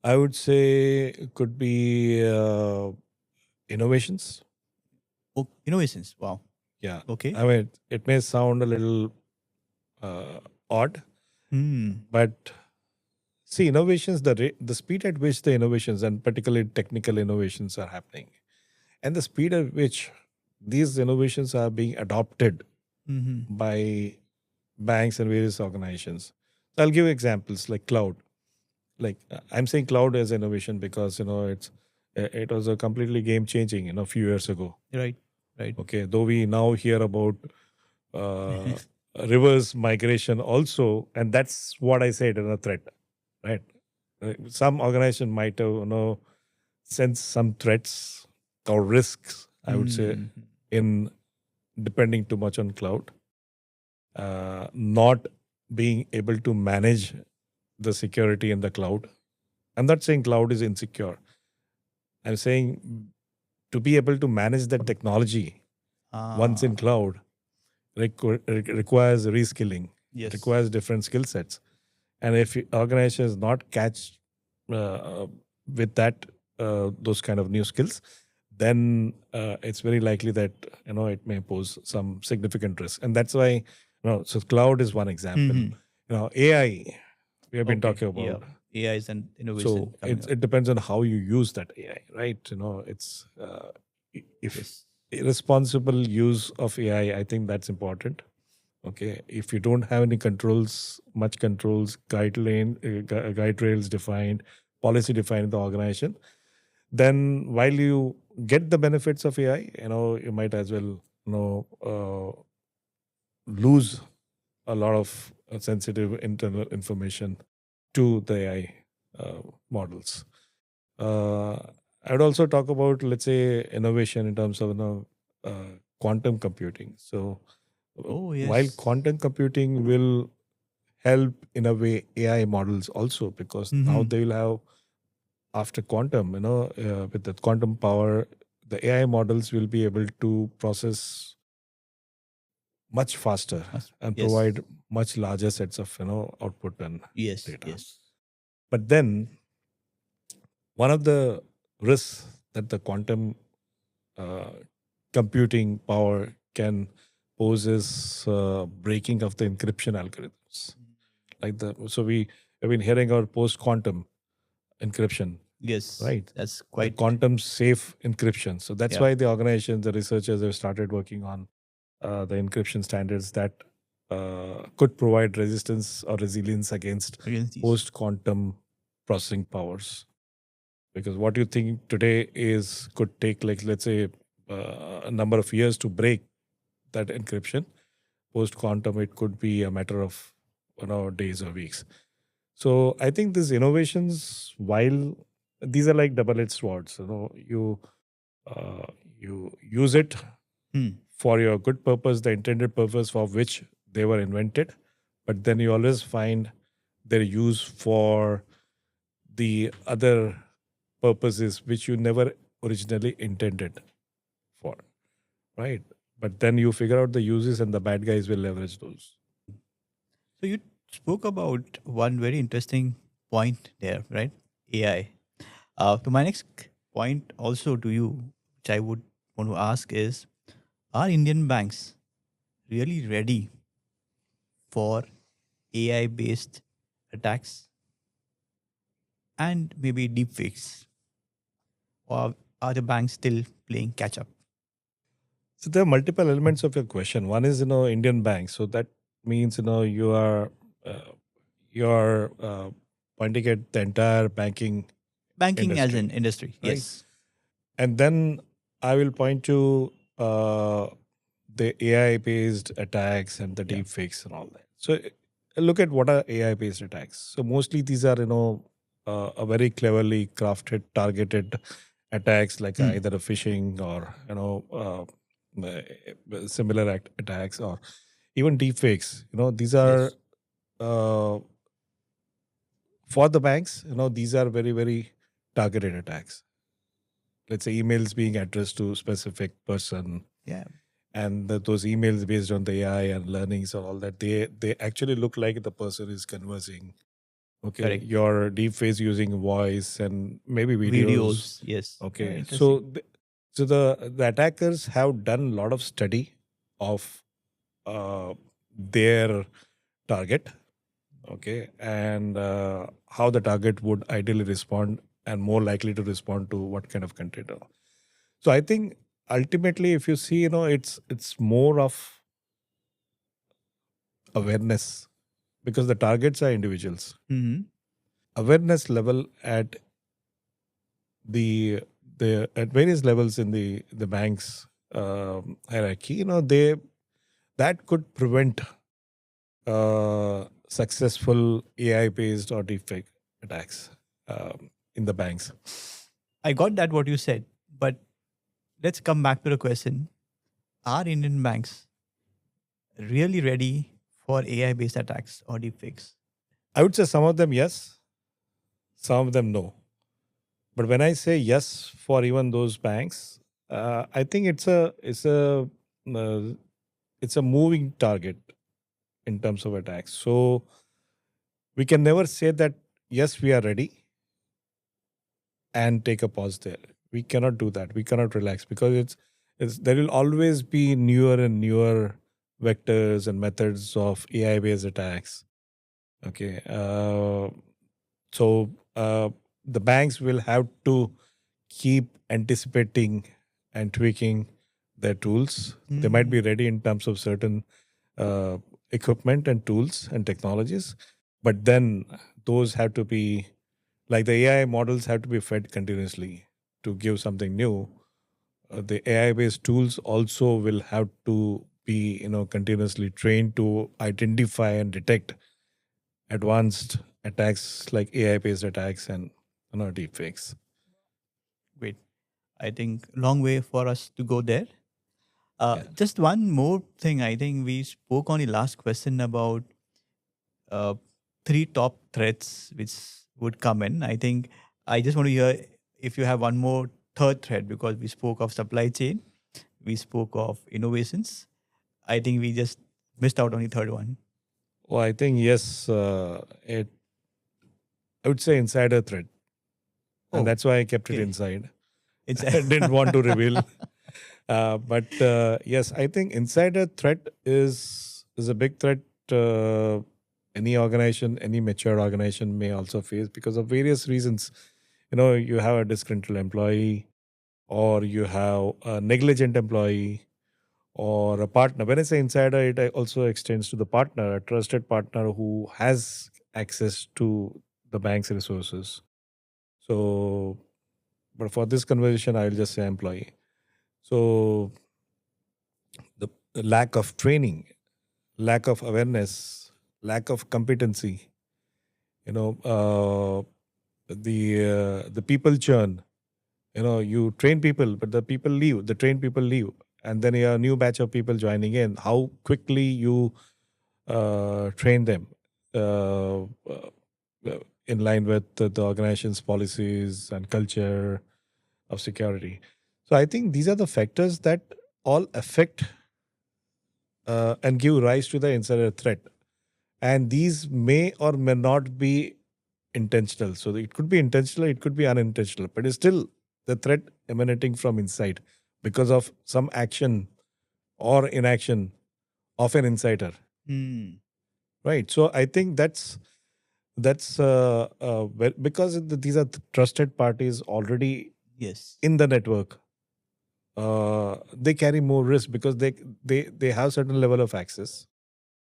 Speaker 2: I would say could be innovations.
Speaker 1: Oh, innovations. Wow.
Speaker 2: Yeah.
Speaker 1: Okay.
Speaker 2: I mean, it may sound a little odd, but see, innovations, the speed at which the innovations and particularly technical innovations are happening, and the speed at which these innovations are being adopted by banks and various organizations. I'll give examples like cloud. Like I'm saying cloud as innovation because it was a completely game changing a few years ago.
Speaker 1: Right.
Speaker 2: Okay, though we now hear about reverse migration also, and that's what I said in a threat, right? Some organization might have sense some threats or risks, I would say, in depending too much on cloud, not being able to manage the security in the cloud. I'm not saying cloud is insecure. I'm saying to be able to manage that technology once in cloud requires reskilling.
Speaker 1: Yes.
Speaker 2: Requires different skill sets. And if organizations not catch with that those kind of new skills, then it's very likely that it may pose some significant risk. And that's why so cloud is one example. AI we have been talking about.
Speaker 1: AI is an innovation.
Speaker 2: So it depends on how you use that AI, right? It's if irresponsible use of AI, I think that's important. Okay, if you don't have any controls, much controls, guide rails defined, policy defined in the organization, then while you get the benefits of AI, you might as well lose a lot of sensitive internal information to the AI models. I would also talk about, let's say, innovation in terms of quantum computing. So, while quantum computing will help in a way AI models also, because now they will have, after quantum, with the quantum power, the AI models will be able to process much faster and provide much larger sets of output and data.
Speaker 1: Yes.
Speaker 2: But then one of the risks that the quantum computing power can pose is breaking of the encryption algorithms. So we have been hearing about post-quantum encryption.
Speaker 1: Yes.
Speaker 2: Right.
Speaker 1: That's quite
Speaker 2: the quantum safe encryption. So that's why the organizations, the researchers have started working on the encryption standards that could provide resistance or resilience against post-quantum processing powers. Because what you think today could take, like, let's say, a number of years to break that encryption. Post-quantum, it could be a matter of days or weeks. So I think these innovations, while these are like double-edged swords, you use it for your good purpose, the intended purpose for which they were invented, but then you always find their use for the other purposes which you never originally intended for, right? But then you figure out the uses and the bad guys will leverage those.
Speaker 1: So you spoke about one very interesting point there, right? AI. To my next point also to you, which I would want to ask is, are Indian banks really ready for AI-based attacks and maybe deepfakes? Or are the banks still playing catch up?
Speaker 2: So there are multiple elements of your question. One is, Indian banks. So that means, you are pointing at the entire banking
Speaker 1: industry. As an industry,
Speaker 2: right?
Speaker 1: Yes.
Speaker 2: And then I will point to the AI-based attacks and the deepfakes and all that. So look at what are AI-based attacks. So mostly these are, a very cleverly crafted, targeted attacks, like either a phishing or similar attacks, or even deepfakes. These are for the banks. These are very, very targeted attacks. Let's say emails being addressed to a specific person.
Speaker 1: Yeah.
Speaker 2: And those emails based on the AI and learnings and all that, they actually look like the person is conversing. Okay.
Speaker 1: Correct.
Speaker 2: Your deep face using voice and maybe videos.
Speaker 1: Yes.
Speaker 2: Okay. So So the attackers have done a lot of study of their target, okay, and how the target would ideally respond and more likely to respond to what kind of container. So I think ultimately, if you see, it's more of awareness because the targets are individuals.
Speaker 1: Mm-hmm.
Speaker 2: Awareness level at the at various levels in the bank's hierarchy, that could prevent successful AI-based or deepfake attacks in the banks.
Speaker 1: I got that what you said, but let's come back to the question. Are Indian banks really ready for AI-based attacks or deepfakes?
Speaker 2: I would say some of them yes, some of them no. But when I say yes for even those banks, I think it's a moving target in terms of attacks. So we can never say that yes, we are ready and take a pause there. We cannot do that. We cannot relax because it's there will always be newer and newer vectors and methods of AI based attacks. Okay. So the banks will have to keep anticipating and tweaking their tools. They might be ready in terms of certain equipment and tools and technologies, but then those have to be like the AI models have to be fed continuously to give something new. The AI-based tools also will have to be, continuously trained to identify and detect advanced attacks like AI-based attacks and deepfakes.
Speaker 1: Wait, I think long way for us to go there.
Speaker 2: Yeah.
Speaker 1: Just one more thing. I think we spoke on the last question about 3 top threats which would come in. I think I just want to hear if you have one more third threat because we spoke of supply chain, we spoke of innovations. I think we just missed out on the third one.
Speaker 2: Well, I think yes, I would say insider threat, and that's why I kept it inside. I didn't want to reveal. But yes, I think insider threat is a big threat. Any organization, any mature organization may also face because of various reasons. You have a disgruntled employee, or you have a negligent employee, or a partner. When I say insider, it also extends to the partner, a trusted partner who has access to the bank's resources. So, but for this conversation, I'll just say employee. So, the lack of training, lack of awareness, lack of competency, the people churn. You train people, but the people leave. The trained people leave, and then you have a new batch of people joining in. How quickly you train them in line with the organization's policies and culture of security. So I think these are the factors that all affect and give rise to the insider threat. And these may or may not be intentional. So it could be intentional, it could be unintentional, but it's still the threat emanating from inside because of some action or inaction of an insider. Right. So I think that's because these are trusted parties already in the network. They carry more risk because they have certain level of access,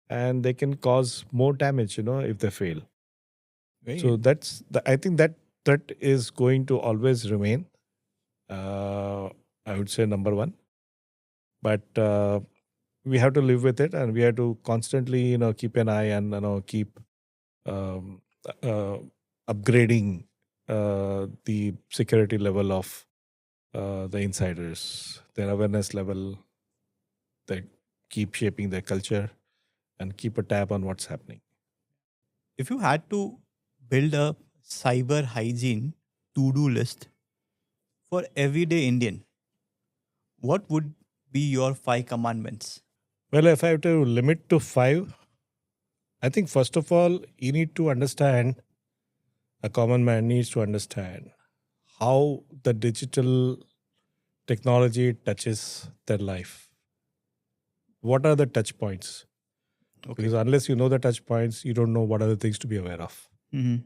Speaker 2: and they can cause more damage, if they fail. So I think that threat is going to always remain. I would say number one, but we have to live with it, and we have to constantly, keep an eye and keep upgrading the security level of the insiders, their awareness level. They keep shaping their culture and keep a tab on what's happening.
Speaker 1: If you had to build a cyber hygiene to-do list for everyday Indian, what would be your 5 commandments?
Speaker 2: Well, if I have to limit to 5, I think first of all, you need to understand, a common man needs to understand how the digital technology touches their life. What are the touch points?
Speaker 1: Okay.
Speaker 2: Because unless you know the touch points, you don't know what are the things to be aware of.
Speaker 1: Mm-hmm.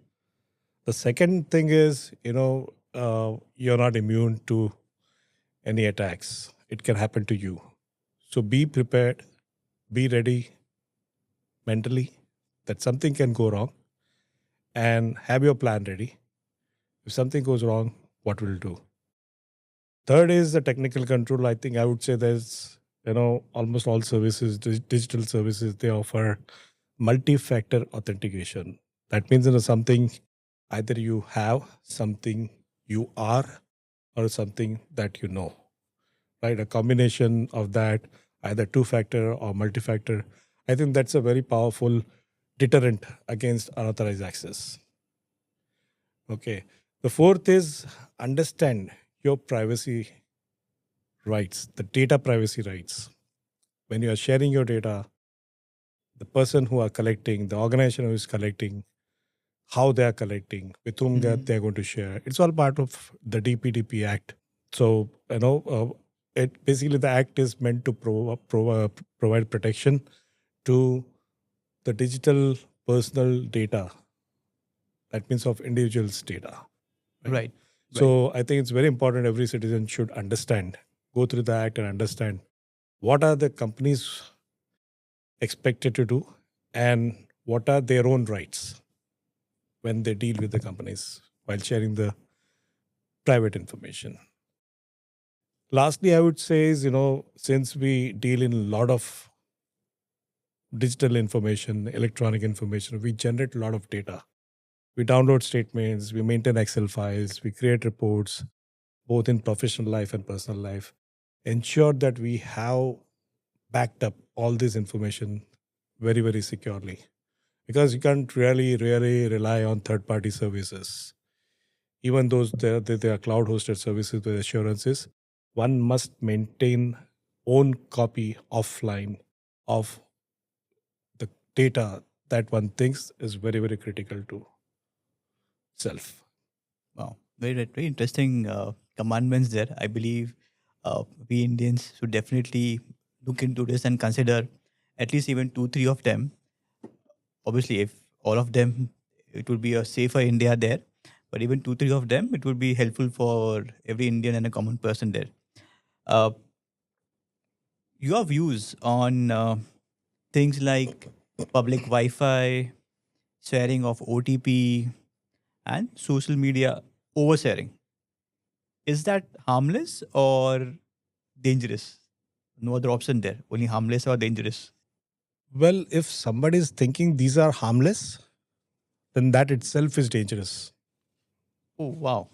Speaker 2: The second thing is, you're not immune to any attacks. It can happen to you. So be prepared, be ready mentally that something can go wrong, and have your plan ready. If something goes wrong, what will you do? Third is the technical control. I think I would say there's, almost all services, digital services, they offer multi-factor authentication. That means, something either you have, something you are, or something that you know, right? A combination of that, either two-factor or multi-factor. I think that's a very powerful deterrent against unauthorized access. Okay. The fourth is understand your privacy rights, the data privacy rights. When you are sharing your data, the person who are collecting, the organization who is collecting, how they are collecting, with whom they are going to share. It's all part of the DPDP Act. So, it basically the act is meant to provide protection to the digital personal data. That means of individuals' data.
Speaker 1: Right.
Speaker 2: So I think it's very important every citizen should understand, go through the act and understand what are the companies expected to do and what are their own rights when they deal with the companies while sharing the private information. Lastly, I would say is, since we deal in a lot of digital information, electronic information, we generate a lot of data. We download statements, we maintain Excel files, we create reports, both in professional life and personal life. Ensure that we have backed up all this information very, very securely. Because you can't really rely on third-party services. Even those they are cloud-hosted services with assurances, one must maintain own copy offline of the data that one thinks is very, very critical to self.
Speaker 1: Wow, very interesting commandments there. I believe we Indians should definitely look into this and consider at least even 2, 3 of them. Obviously, if all of them, it would be a safer India there. But even 2, 3 of them, it would be helpful for every Indian and a common person there. Your views on things like public Wi-Fi, sharing of OTP, and social media oversharing. Is that harmless or dangerous? No other option there. Only harmless or dangerous.
Speaker 2: Well, if somebody is thinking these are harmless, then that itself is dangerous.
Speaker 1: Oh, wow.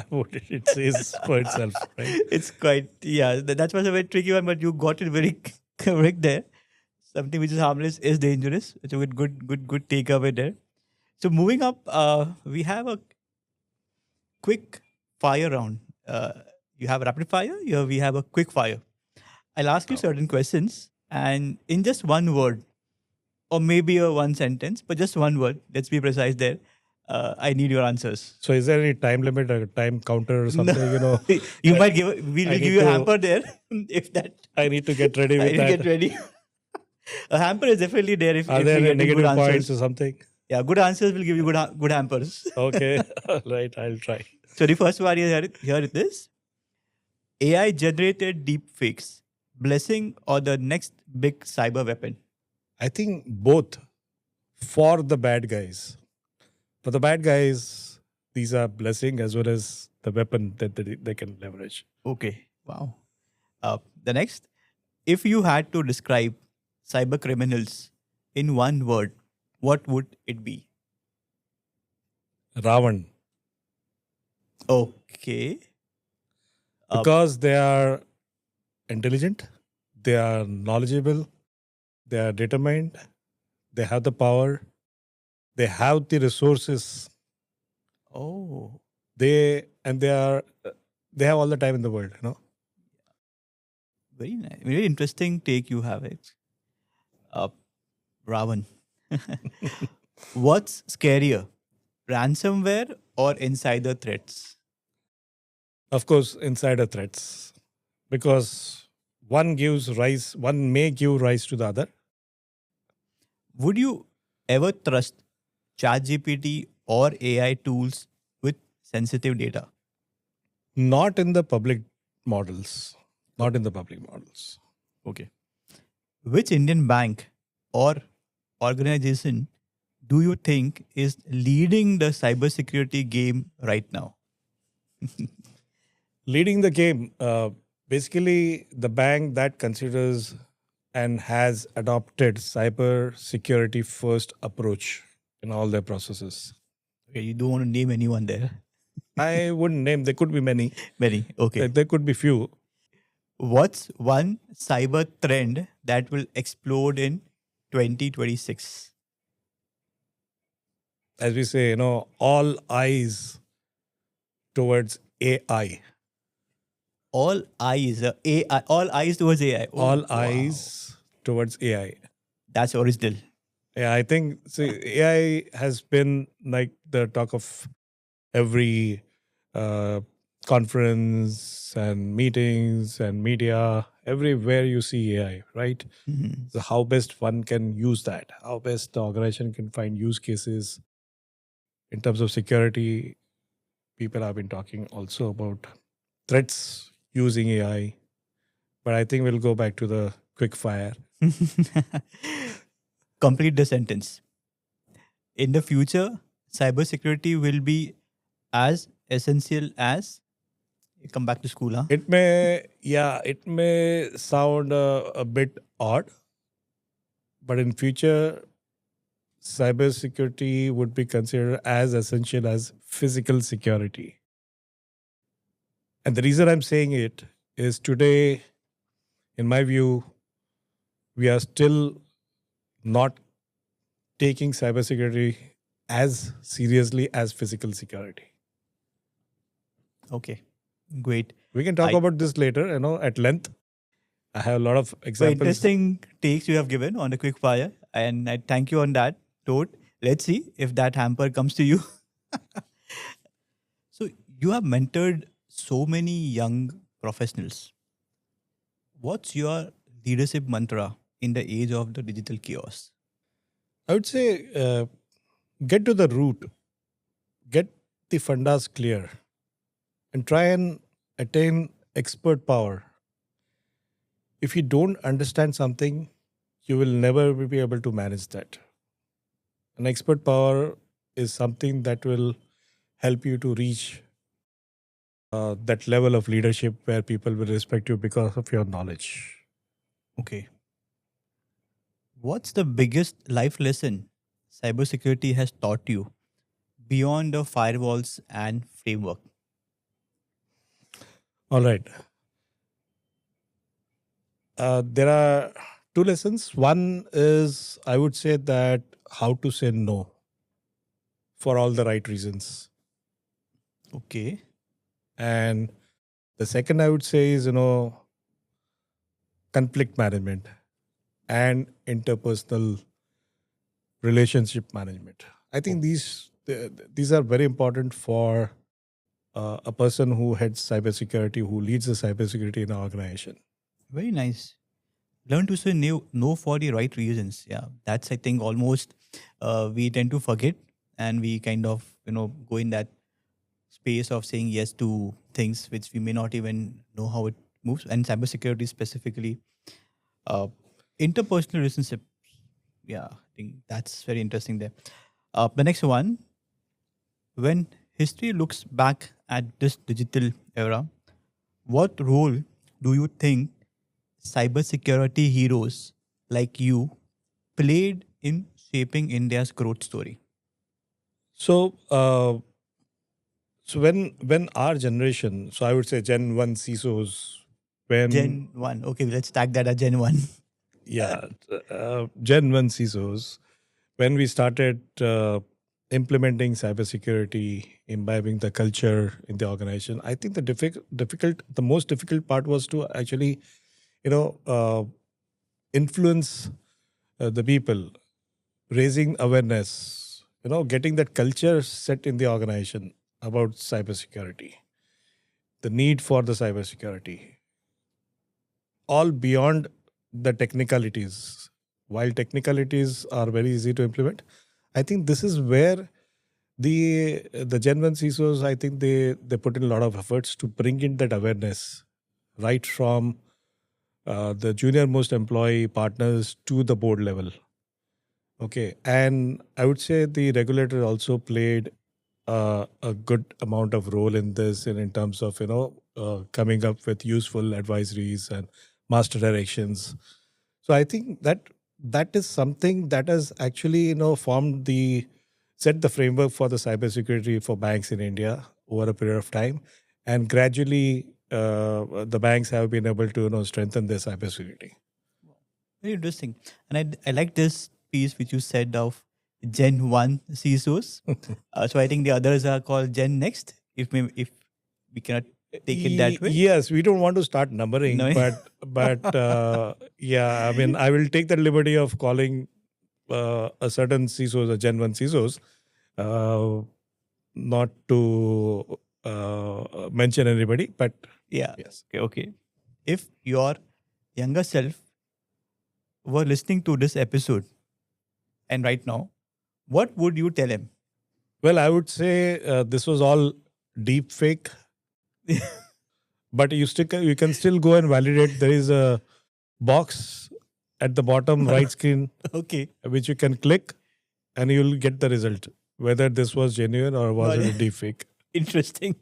Speaker 2: What it says for itself, right?
Speaker 1: It's quite, yeah, that was a very tricky one, but you got it very correct there. Something which is harmless is dangerous. It's a good takeaway there. So moving up, we have a quick fire round. You have rapid fire. Here we have a quick fire. I'll ask you certain questions, and in just one word, or maybe a one sentence, but just one word. Let's be precise there. I need your answers.
Speaker 2: So, is there any time limit, a time counter, or something?
Speaker 1: You might give. We'll give you a hamper there. If that,
Speaker 2: I need to get ready
Speaker 1: I
Speaker 2: with
Speaker 1: need to
Speaker 2: that.
Speaker 1: get ready. A hamper is definitely there if
Speaker 2: Are
Speaker 1: if
Speaker 2: there
Speaker 1: you get
Speaker 2: negative
Speaker 1: good
Speaker 2: points
Speaker 1: answers.
Speaker 2: or something?
Speaker 1: Yeah, good answers will give you good hampers.
Speaker 2: Okay, right. I'll try.
Speaker 1: So the first one here it is. AI generated deepfakes, blessing or the next big cyber weapon?
Speaker 2: I think both for the bad guys. For the bad guys, these are blessing as well as the weapon that they can leverage.
Speaker 1: Okay, wow. The next, if you had to describe cyber criminals in one word, what would it be?
Speaker 2: Ravan.
Speaker 1: Okay.
Speaker 2: Because they are intelligent, they are knowledgeable, they are determined, they have the power, they have the resources.
Speaker 1: Oh,
Speaker 2: They have all the time in the world,
Speaker 1: very nice. Very interesting take you have it. Ravan. What's scarier, ransomware or insider threats?
Speaker 2: Of course, insider threats, because one may give rise to the other.
Speaker 1: Would you ever trust ChatGPT or AI tools with sensitive data?
Speaker 2: Not in the public models. Not in the public models.
Speaker 1: Okay. Which Indian bank or organization do you think is leading the cybersecurity game right now?
Speaker 2: Leading the game, basically the bank that considers and has adopted cyber security first approach in all their processes.
Speaker 1: Okay, you don't want to name anyone there.
Speaker 2: I wouldn't name, there could be many.
Speaker 1: Many. Okay.
Speaker 2: There could be few.
Speaker 1: What's one cyber trend that will explode in 2026?
Speaker 2: As we say, all eyes towards AI.
Speaker 1: All eyes, AI, all eyes towards AI. Oh,
Speaker 2: All
Speaker 1: wow.
Speaker 2: eyes towards AI.
Speaker 1: That's original.
Speaker 2: Yeah, I think AI has been like the talk of every conference and meetings and media. Everywhere you see AI, right?
Speaker 1: Mhm.
Speaker 2: So how best one can use that? How best the organization can find use cases in terms of security. People have been talking also about threats using AI, but I think we'll go back to the QuickFire.
Speaker 1: Complete the sentence. In the future, cybersecurity will be as essential as come back to school, huh?
Speaker 2: It may sound a bit odd, but in future, cybersecurity would be considered as essential as physical security. And the reason I'm saying it is today, in my view, we are still not taking cybersecurity as seriously as physical security.
Speaker 1: Okay, great.
Speaker 2: We can talk about this later, at length. I have a lot of
Speaker 1: So
Speaker 2: examples.
Speaker 1: interesting takes you have given on the quick fire, and I thank you on that note. Let's see if that hamper comes to you. So you have mentored so many young professionals. What's your leadership mantra in the age of the digital chaos?
Speaker 2: I would say get to the root, get the fundas clear, and try and attain expert power. If you don't understand something, you will never be able to manage that. An expert power is something that will help you to reach that level of leadership where people will respect you because of your knowledge.
Speaker 1: Okay. What's the biggest life lesson cybersecurity has taught you beyond the firewalls and framework?
Speaker 2: All right. There are two lessons. One is, I would say, that how to say no for all the right reasons.
Speaker 1: Okay.
Speaker 2: And the second I would say is, conflict management and interpersonal relationship management. I think these are very important for a person who heads cybersecurity, who leads the cybersecurity in an organization.
Speaker 1: Very nice. Learn to say no for the right reasons. Yeah, that's I think almost we tend to forget, and we kind of go in that space of saying yes to things which we may not even know how it moves. And cybersecurity specifically, interpersonal relationships. Yeah, I think that's very interesting there. The next one, when history looks back at this digital era, what role do you think cybersecurity heroes like you played in shaping India's growth story?
Speaker 2: So, when our generation, so I would say Gen One CISOs,
Speaker 1: Gen 1. Okay, let's tag that as Gen 1.
Speaker 2: Gen One CISOs, when we started implementing cybersecurity, imbibing the culture in the organization, I think the most difficult part was to actually, influence the people, raising awareness, getting that culture set in the organization about cybersecurity. the need for the cybersecurity, all beyond the technicalities. While technicalities are very easy to implement, I think this is where the Gen One CISOs, I think they put in a lot of efforts to bring in that awareness, right from the junior most employee partners to the board level. Okay, and I would say the regulator also played a good amount of role in this, and in terms of coming up with useful advisories and master directions. So I think that is something that has actually set the framework for the cybersecurity for banks in India over a period of time, and gradually the banks have been able to strengthen their cybersecurity.
Speaker 1: Very interesting. And I like this piece which you said of Gen 1 CISOs. So I think the others are called Gen Next, if we cannot take it that way.
Speaker 2: Yes, we don't want to start numbering,
Speaker 1: No.
Speaker 2: but yeah, I mean, I will take the liberty of calling a certain CISOs a Gen 1 CISOs, not to mention anybody, but
Speaker 1: Yeah.
Speaker 2: yes.
Speaker 1: Okay. If your younger self were listening to this episode and right now, what would you tell him?
Speaker 2: Well, I would say this was all deep fake, but you can still go and validate. There is a box at the bottom right screen,
Speaker 1: Okay.
Speaker 2: which you can click, and you'll get the result whether this was genuine or was it a deep fake.
Speaker 1: Interesting.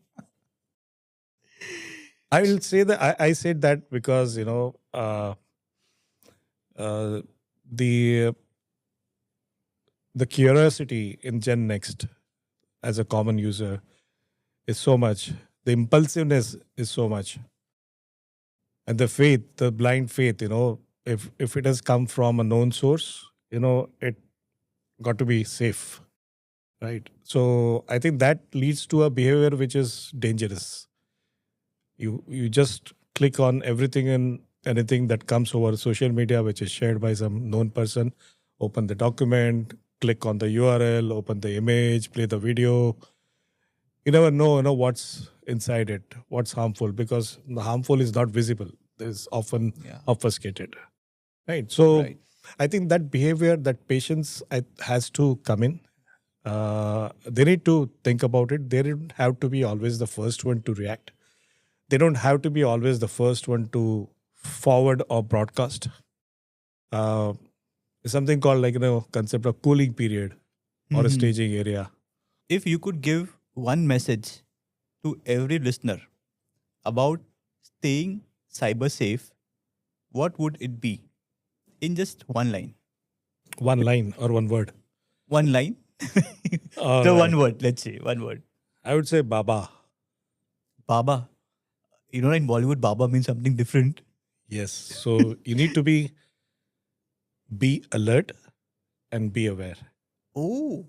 Speaker 2: I will say that I said that because the curiosity in Gen Next as a common user is so much. The impulsiveness is so much. And the faith, the blind faith, if it has come from a known source, it got to be safe. Right. So I think that leads to a behavior which is dangerous. You just click on everything and anything that comes over social media, which is shared by some known person, open the document, click on the URL, open the image, play the video. You never know, what's inside it, what's harmful, because the harmful is not visible. It's often obfuscated. Right. So I think that behavior, that patience has to come in. They need to think about it. They don't have to be always the first one to react. They don't have to be always the first one to forward or broadcast. Something called concept of cooling period or a staging area.
Speaker 1: If you could give one message to every listener about staying cyber safe, what would it be? In just one line.
Speaker 2: One line or one word?
Speaker 1: One line? One word, let's say, one word.
Speaker 2: I would say Baba.
Speaker 1: Baba. In Bollywood, Baba means something different.
Speaker 2: Yes. So you need to be alert and be aware.
Speaker 1: Oh,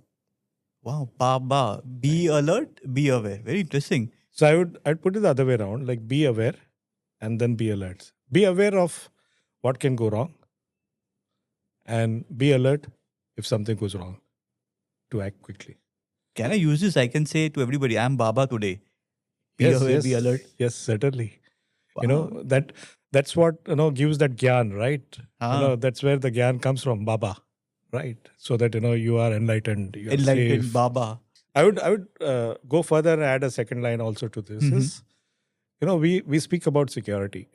Speaker 1: wow. Baba. Be alert, be aware. Very interesting.
Speaker 2: So I'd put it the other way around, like be aware and then be alert. Be aware of what can go wrong and be alert if something goes wrong, to act quickly.
Speaker 1: Can I use this? I can say to everybody, I'm Baba today. Be aware, be alert.
Speaker 2: Yes, certainly.
Speaker 1: Wow.
Speaker 2: That's what gives that gyan, right? That's where the gyan comes from, Baba, right? So that you are enlightened, you are
Speaker 1: Enlightened
Speaker 2: safe.
Speaker 1: Baba.
Speaker 2: I would go further and add a second line also to this. Is we speak about security,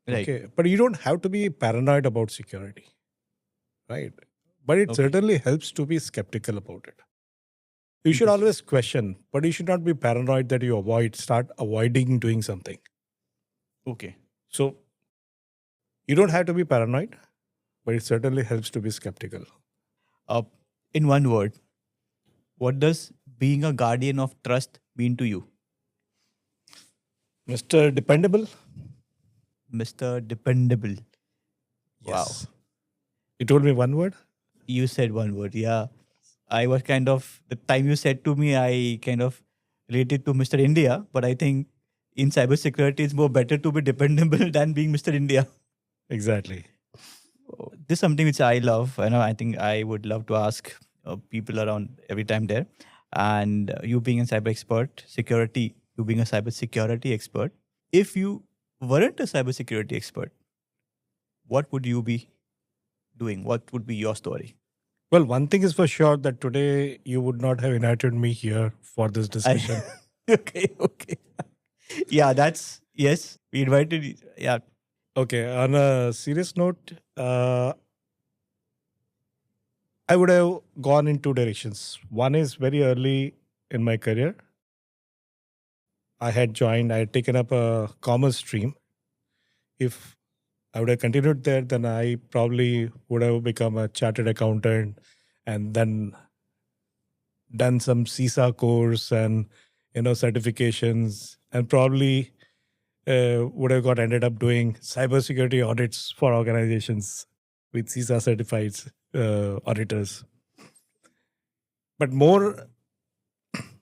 Speaker 1: Right.
Speaker 2: okay, but you don't have to be paranoid about security, right? But it certainly helps to be skeptical about it. You should always question, but you should not be paranoid that you start avoiding doing something.
Speaker 1: Okay.
Speaker 2: So you don't have to be paranoid, but it certainly helps to be skeptical.
Speaker 1: In one word, what does being a guardian of trust mean to you?
Speaker 2: Mr. Dependable?
Speaker 1: Mr. Dependable.
Speaker 2: Yes.
Speaker 1: Wow.
Speaker 2: You told me one word?
Speaker 1: You said one word, yeah. I was the time you said to me, I kind of related to Mr. India, but I think in cybersecurity, it's more better to be dependable than being Mr. India.
Speaker 2: Exactly.
Speaker 1: This is something which I love. I think I would love to ask people around every time there. And you being a cyber expert, you being a cyber security expert, if you weren't a cybersecurity expert, what would you be doing? What would be your story?
Speaker 2: Well, one thing is for sure that today you would not have invited me here for this discussion.
Speaker 1: Okay. Yeah, yes. We invited you. Yeah.
Speaker 2: Okay, on a serious note, I would have gone in two directions. One is very early in my career. I had taken up a commerce stream. If I would have continued there, then I probably would have become a chartered accountant and then done some CISA course and certifications, and probably would have ended up doing cybersecurity audits for organizations with CISA certified auditors. But more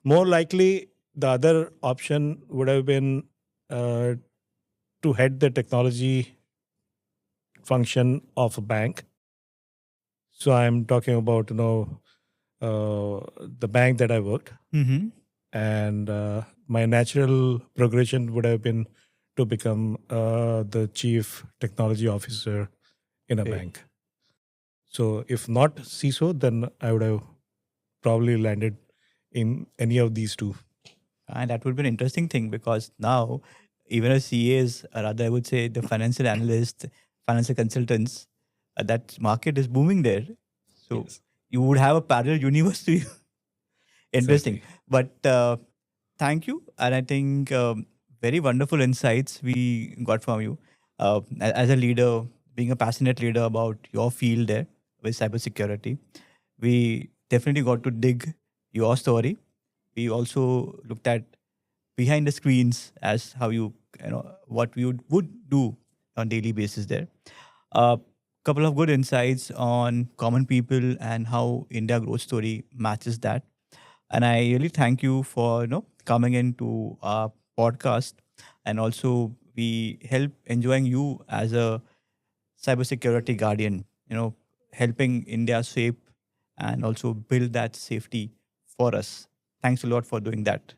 Speaker 2: likely, the other option would have been to head the technology function of a bank. So I'm talking about the bank that I worked,
Speaker 1: Mm-hmm.
Speaker 2: and my natural progression would have been to become the chief technology officer in a
Speaker 1: Okay.
Speaker 2: bank. So if not CISO, then I would have probably landed in any of these two.
Speaker 1: And that would be an interesting thing, because now even as CAs, or rather I would say the financial analysts, financial consultants, that market is booming there. So
Speaker 2: Yes.
Speaker 1: you would have a parallel universe to you. Interesting.
Speaker 2: Exactly.
Speaker 1: But thank you. And I think very wonderful insights we got from you. As a leader, being a passionate leader about your field there with cybersecurity, we definitely got to dig your story. We also looked at behind the screens as how what we would do on daily basis there. A couple of good insights on common people and how India growth story matches that. And I really thank you for coming into our podcast, and also we help enjoying you as a cybersecurity guardian, helping India shape and also build that safety for us. Thanks a lot for doing that.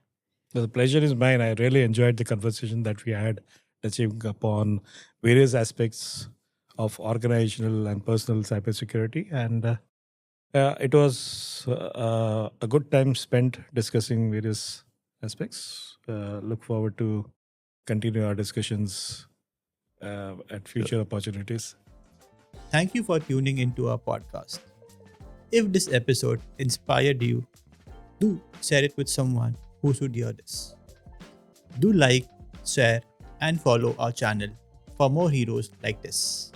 Speaker 2: The pleasure is mine. I really enjoyed the conversation that we had, touching upon various aspects of organizational and personal cybersecurity. And it was a good time spent discussing various aspects. Look forward to continue our discussions at future opportunities.
Speaker 1: Thank you for tuning into our podcast. If this episode inspired you, do share it with someone who should hear this. Do like, share, and follow our channel for more heroes like this.